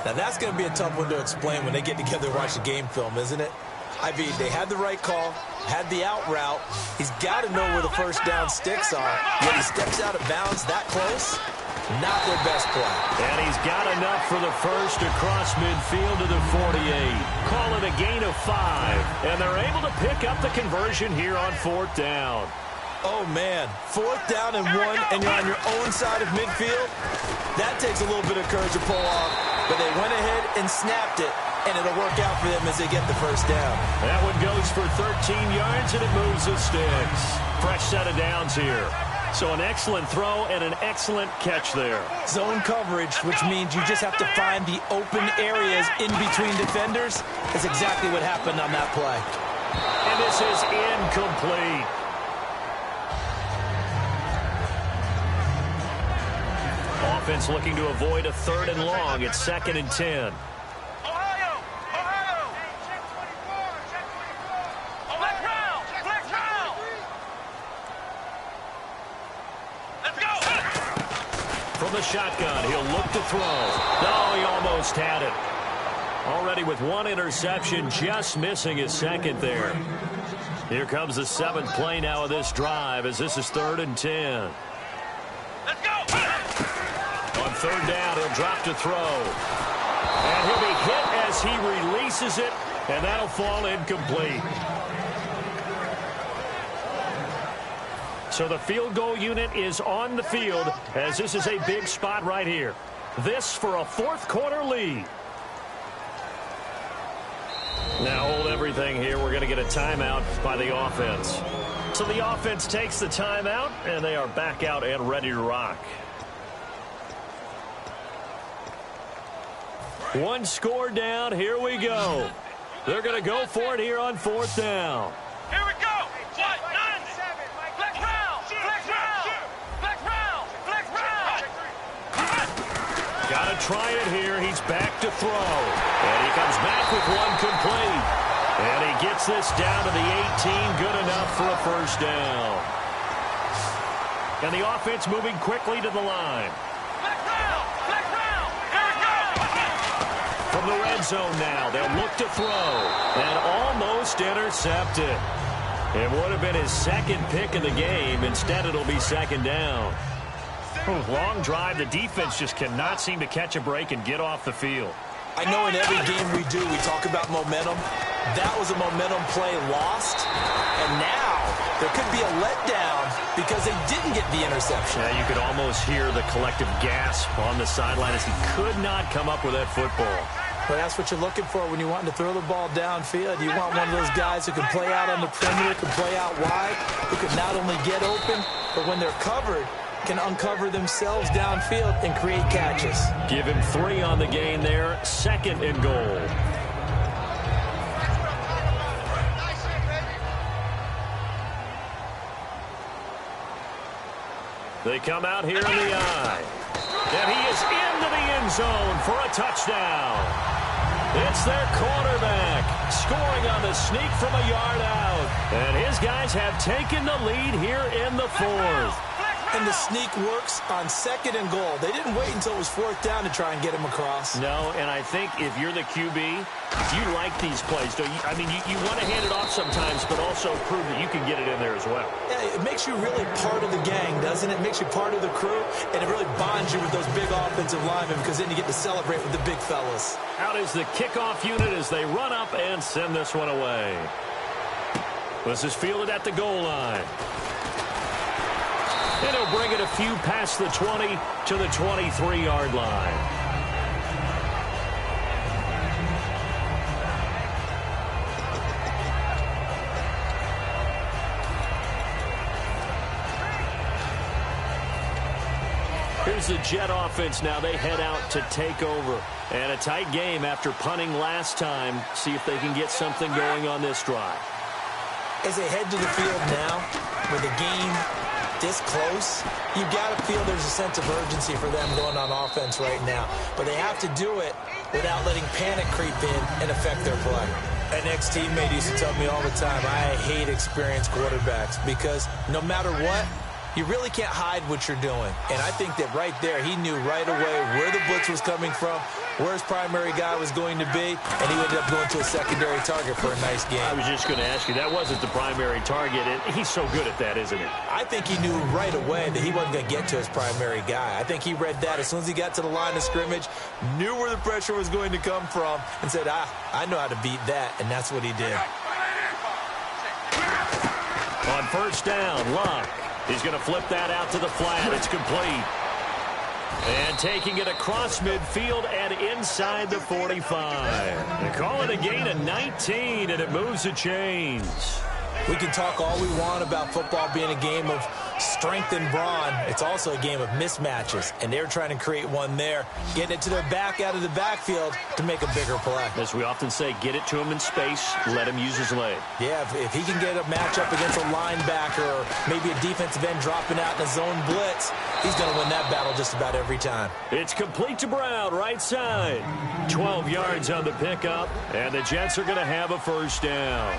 Now that's going to be a tough one to explain when they get together and watch the game film, isn't it? I mean, they had the right call, had the out route. He's got to know where the first down sticks are. Yet he steps out of bounds that close. Not their best play. And he's got enough for the first across midfield to the 48. Call it a gain of 5. And they're able to pick up the conversion here on 4th down. Oh, man. 4th down and 1, and you're on your own side of midfield? That takes a little bit of courage to pull off. But they went ahead and snapped it, and it'll work out for them as they get the first down. That one goes for 13 yards, and it moves the sticks. Fresh set of downs here. So an excellent throw and an excellent catch there. Zone coverage, which means you just have to find the open areas in between defenders, is exactly what happened on that play. And this is incomplete. Offense looking to avoid a 3rd and long. It's 2nd and 10. From the shotgun, he'll look to throw. No, he almost had it. Already with 1 interception, just missing his 2nd there. Here comes the 7th play now of this drive as this is 3rd and 10. Let's go! On 3rd down, he'll drop to throw. And he'll be hit as he releases it, and that'll fall incomplete. So the field goal unit is on the field as this is a big spot right here. This for a 4th quarter lead. Now hold everything here. We're going to get a timeout by the offense. So the offense takes the timeout, and they are back out and ready to rock. One score down. Here we go. They're going to go for it here on 4th down. Here we go. What? 90. Flex round. Flex round. Flex round. Flex round. Got to try it here. He's back to throw. And he comes back with one complete. And he gets this down to the 18. Good enough for a first down. And the offense moving quickly to the line. Flex round. Flex round. Here we go. From the red zone now, they'll look to throw. And almost intercepted. It would have been his second pick of the game. Instead, it'll be second down. Long drive. The defense just cannot seem to catch a break and get off the field. I know in every game we do, we talk about momentum. That was a momentum play lost. And now there could be a letdown because they didn't get the interception. Yeah, you could almost hear the collective gasp on the sideline as he could not come up with that football. But that's what you're looking for when you're wanting to throw the ball downfield. You want one of those guys who can play out on the perimeter, can play out wide, who can not only get open, but when they're covered, can uncover themselves downfield and create catches. Give him 3 on the gain there. 2nd and goal. They come out here in the eye. And he is into the end zone for a touchdown. It's their quarterback scoring on the sneak from a yard out. And his guys have taken the lead here in the 4th. And the sneak works on 2nd and goal. They didn't wait until it was 4th down to try and get him across. No, and I think if you're the QB, you like these plays. Don't you? I mean, you want to hand it off sometimes, but also prove that you can get it in there as well. Yeah, it makes you really part of the gang, doesn't it? It makes you part of the crew, and it really bonds you with those big offensive linemen because then you get to celebrate with the big fellas. Out is the kickoff unit as they run up and send this one away. This is fielded at the goal line. And he'll bring it a few past the 20 to the 23-yard line. Here's the Jet offense now. They head out to take over. And a tight game after punting last time. See if they can get something going on this drive. As they head to the field now, with the game this close, you got to feel there's a sense of urgency for them going on offense right now. But they have to do it without letting panic creep in and affect their play. An ex-teammate used to tell me all the time, I hate experienced quarterbacks because no matter what, you really can't hide what you're doing. And I think that right there, he knew right away where the blitz was coming from, where his primary guy was going to be, and he ended up going to a secondary target for a nice game. I was just going to ask you, that wasn't the primary target. He's so good at that, isn't he? I think he knew right away that he wasn't going to get to his primary guy. I think he read that as soon as he got to the line of scrimmage, knew where the pressure was going to come from, and said, I know how to beat that, and that's what he did. On 1st down, Luck. He's going to flip that out to the flat. It's complete. And taking it across midfield and inside the 45. They call it a gain of 19, and it moves the chains. We can talk all we want about football being a game of strength and brawn. It's also a game of mismatches, and they're trying to create one there, getting it to their back out of the backfield to make a bigger play. As we often say, get it to him in space, let him use his leg. Yeah, if he can get a matchup against a linebacker or maybe a defensive end dropping out in a zone blitz, he's going to win that battle just about every time. It's complete to Brown, right side. 12 yards on the pickup, and the Jets are going to have a first down.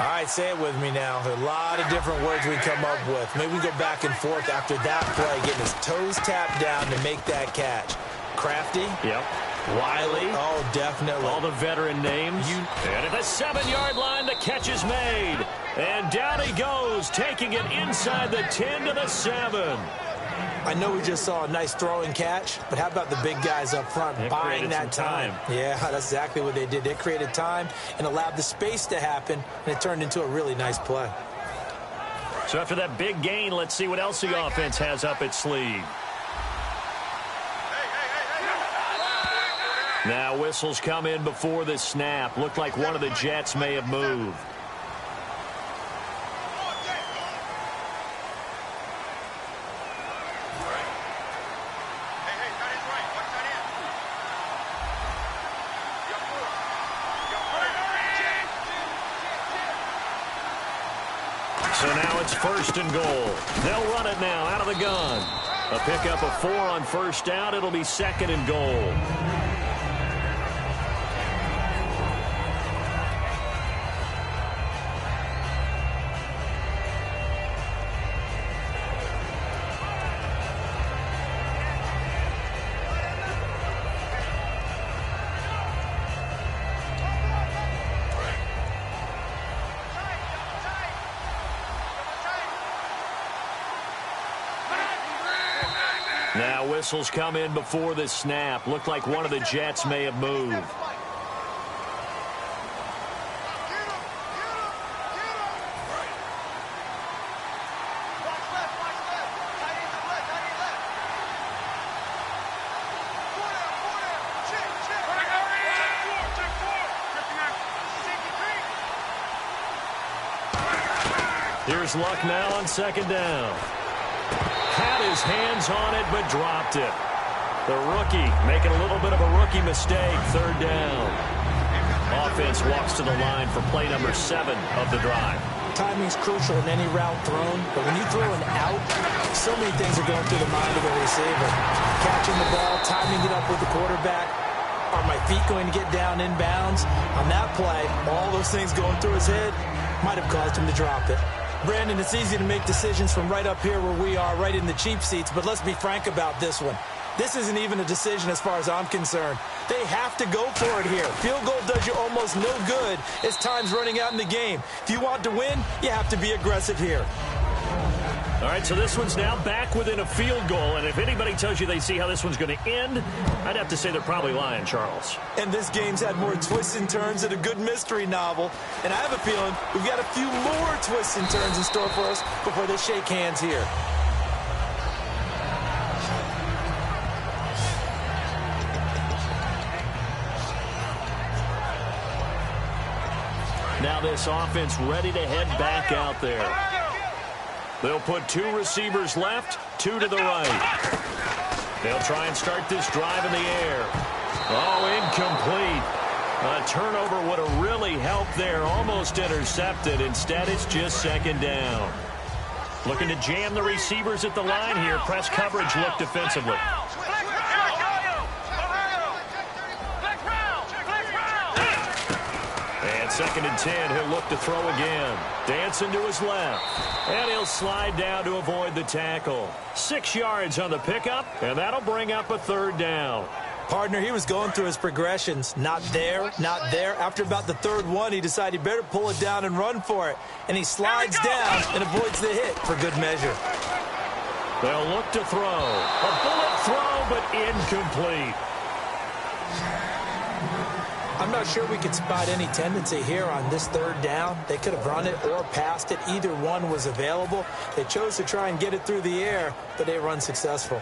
All right, say it with me now. There are a lot of different words we come up with. Maybe we go back and forth after that play, getting his toes tapped down to make that catch. Crafty. Yep. Wiley. Oh, definitely. All the veteran names. And at the 7-yard line, the catch is made. And down he goes, taking it inside the 10 to the 7. I know we just saw a nice throwing catch, but how about the big guys up front buying that time? Yeah, that's exactly what they did. They created time and allowed the space to happen, and it turned into a really nice play. So after that big gain, let's see what else the offense has up its sleeve. Now whistles come in before the snap. Looked like one of the Jets may have moved. So now it's 1st and goal. They'll run it now out of the gun. A pickup of 4 on 1st down. It'll be 2nd and goal. Now whistles come in before the snap. Looked like one of the Jets may have moved. Here's Luck now on 2nd down. Had his hands on it, but dropped it. The rookie making a little bit of a rookie mistake. 3rd down. Offense walks to the line for play number 7 of the drive. Timing's crucial in any route thrown, but when you throw an out, so many things are going through the mind of the receiver. Catching the ball, timing it up with the quarterback. Are my feet going to get down in bounds? On that play, all those things going through his head might have caused him to drop it. Brandon, it's easy to make decisions from right up here where we are, right in the cheap seats, but let's be frank about this one. This isn't even a decision as far as I'm concerned. They have to go for it here. Field goal does you almost no good as time's running out in the game. If you want to win, you have to be aggressive here. All right, so this one's now back within a field goal, and if anybody tells you they see how this one's going to end, I'd have to say they're probably lying, Charles. And this game's had more twists and turns than a good mystery novel, and I have a feeling we've got a few more twists and turns in store for us before they shake hands here. Now this offense ready to head back out there. They'll put 2 receivers left, 2 to the right. They'll try and start this drive in the air. Oh, incomplete. A turnover would have really helped there. Almost intercepted. Instead, it's just 2nd down. Looking to jam the receivers at the line here. Press coverage look defensively. And 2nd and 10, he'll look to throw again. Dancing to his left. And he'll slide down to avoid the tackle. 6 yards on the pickup, and that'll bring up a 3rd down. Partner, he was going through his progressions. Not there, not there. After about the 3rd one, he decided he better pull it down and run for it. And he slides down and avoids the hit for good measure. They'll look to throw. A bullet throw, but incomplete. I'm not sure we could spot any tendency here on this 3rd down. They could have run it or passed it. Either one was available. They chose to try and get it through the air, but they were unsuccessful.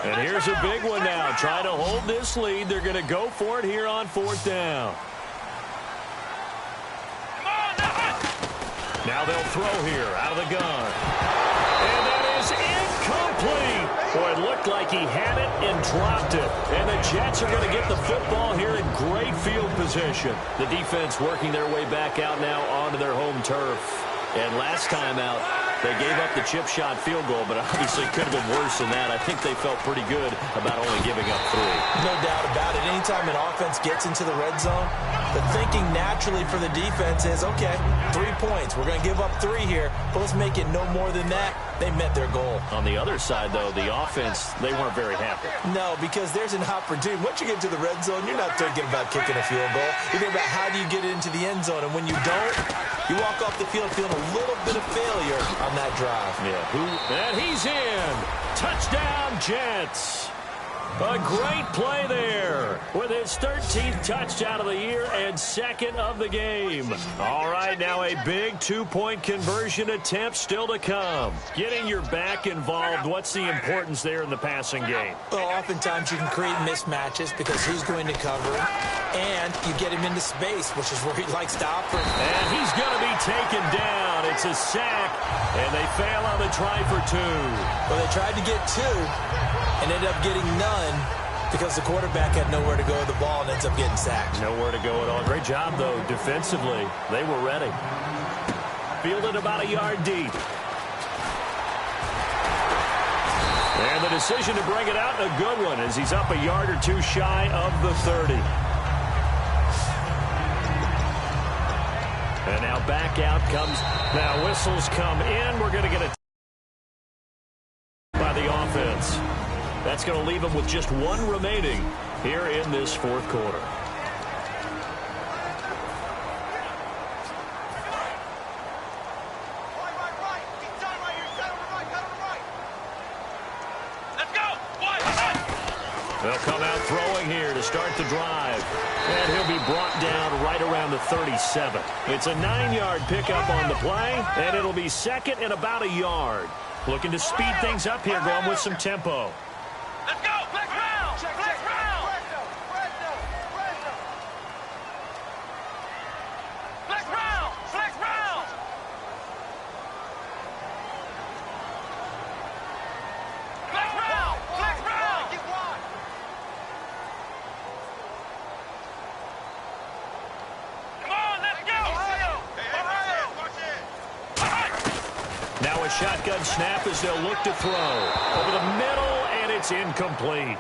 And here's a big one now. Trying to hold this lead. They're going to go for it here on 4th down. Now they'll throw here out of the gun. And that is incomplete. Boy, it looked like he had it and dropped it. And the Jets are going to get the football here in great field position. The defense working their way back out now onto their home turf. And last time out, they gave up the chip shot field goal, but obviously could have been worse than that. I think they felt pretty good about only giving up 3. No doubt about it. Anytime an offense gets into the red zone, the thinking naturally for the defense is, okay, 3 points. We're going to give up 3 here, but let's make it no more than that. They met their goal. On the other side, though, the offense, they weren't very happy. No, because there's an opportunity. Once you get to the red zone, you're not thinking about kicking a field goal. You're thinking about how do you get it into the end zone, and when you don't, you walk off the field feeling a little bit of failure on that drive. Yeah, and he's in. Touchdown, Jets. A great play there with his 13th touchdown of the year and 2nd of the game. All right, now a big 2-point conversion attempt still to come. Getting your back involved, what's the importance there in the passing game? Well, oftentimes you can create mismatches because who's going to cover him, and you get him into space, which is where he likes to operate. And he's going to be taken down. It's a sack, and they fail on the try for 2. Well, they tried to get 2. And ended up getting none because the quarterback had nowhere to go with the ball and ends up getting sacked. Nowhere to go at all. Great job, though, defensively. They were ready. fielded about a yard deep. And the decision to bring it out, a good one, as he's up a yard or two shy of the 30. And now back out comes, now whistles come in. We're going to get a by the offense. That's going to leave them with just one remaining here in this fourth quarter. They'll come out throwing here to start the drive. And he'll be brought down right around the 37. It's a 9-yard pickup on the play, and it'll be second and about a yard. Looking to speed things up here, going with some tempo. Let's go! Flex round! Flex round! Flex round! Flex round! Flex round! Flex round! Get wide! Come on, let's go! Now a shotgun snap as they'll look to throw. Over the middle, and it's incomplete.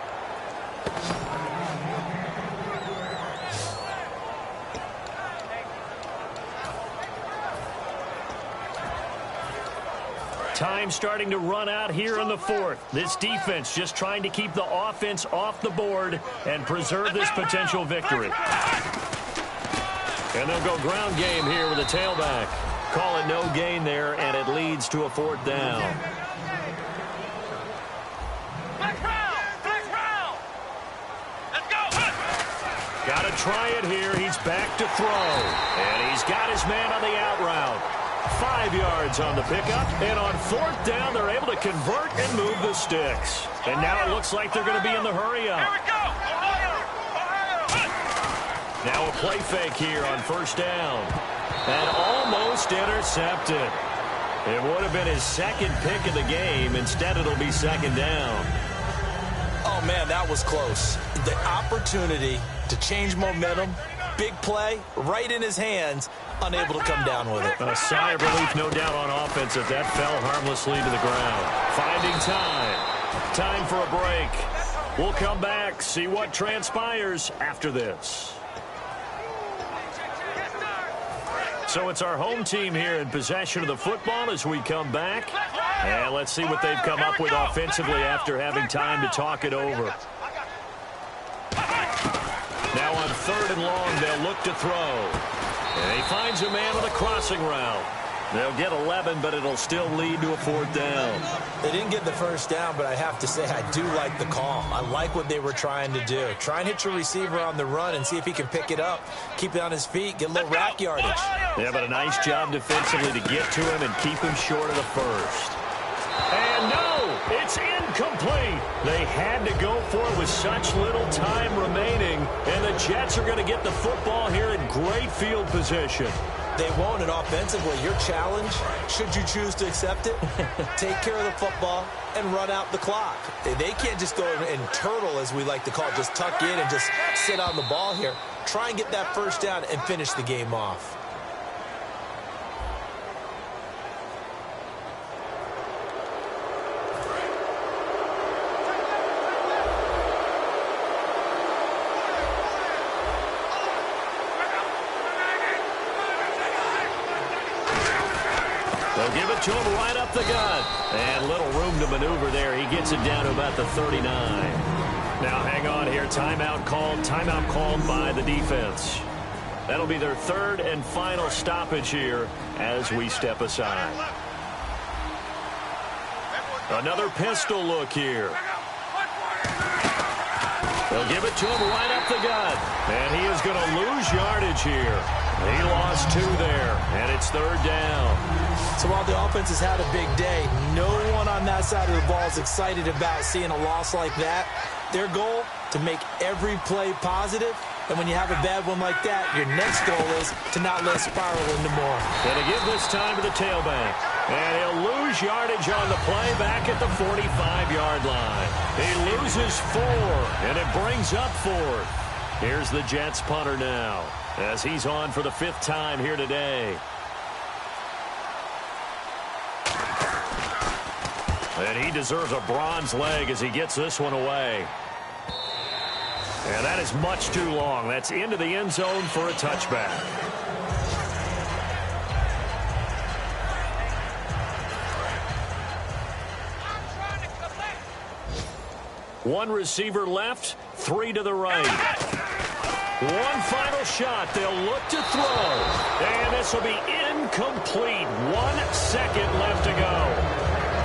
Time starting to run out here in the fourth. This defense just trying to keep the offense off the board and preserve this potential victory. And they'll go ground game here with a tailback. Call it no gain there, and it leads to a fourth down. Flex round! Flex round! Let's go! Got to try it here. He's back to throw. And he's got his man on the out route. 5 yards on the pickup. And on fourth down, they're able to convert and move the sticks. And now it looks like they're going to be in the hurry up. Here we go! Now a play fake here on first down. And almost intercepted. It would have been his second pick of the game. Instead, it'll be second down. Oh, man, that was close. The opportunity to change momentum, big play, right in his hands, unable to come down with it. A sigh of relief, no doubt, on offense if that fell harmlessly to the ground. Finding time. Time for a break. We'll come back, see what transpires after this. So it's our home team here in possession of the football as we come back. And let's see what they've come up with offensively after having time to talk it over. Now on third and long, they'll look to throw. And he finds a man on the crossing route. They'll get 11, but it'll still lead to a fourth down. They didn't get the first down, but I have to say I do like the call. I like what they were trying to do. Try and hit your receiver on the run and see if he can pick it up, keep it on his feet, get a little rack yardage. Yeah, but a nice job defensively to get to him and keep him short of the first. And no, it's incomplete. They had to go for it with such little time remaining, and the Jets are going to get the football here in great field position. They won't, and offensively, your challenge, should you choose to accept it, take care of the football and run out the clock. They can't just go and turtle, as we like to call it, just tuck in and just sit on the ball here. Try and get that first down and finish the game off. They'll give it to him right up the gut. And little room to maneuver there. He gets it down to about the 39. Now hang on here. Timeout called by the defense. That'll be their third and final stoppage here as we step aside. Another pistol look here. They'll give it to him right up the gut. And he is going to lose yardage here. He lost 2 there, and it's third down. So while the offense has had a big day, no one on that side of the ball is excited about seeing a loss like that. Their goal, to make every play positive. And when you have a bad one like that, your next goal is to not let it spiral into more. Going to give this time to the tailback. And he'll lose yardage on the play back at the 45-yard line. He loses 4, and it brings up 4th. Here's the Jets punter now, as he's on for the 5th time here today. And he deserves a bronze leg as he gets this one away. And that is much too long. That's into the end zone for a touchback. One receiver left, 3 to the right. One final shot. They'll look to throw. And this will be incomplete. 1 second left to go.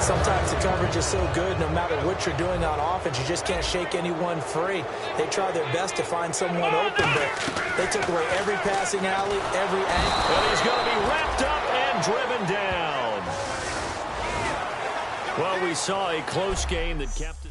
Sometimes the coverage is so good, no matter what you're doing on offense, you just can't shake anyone free. They try their best to find someone open, but they took away every passing alley, every angle. And he's going to be wrapped up and driven down. Well, we saw a close game that kept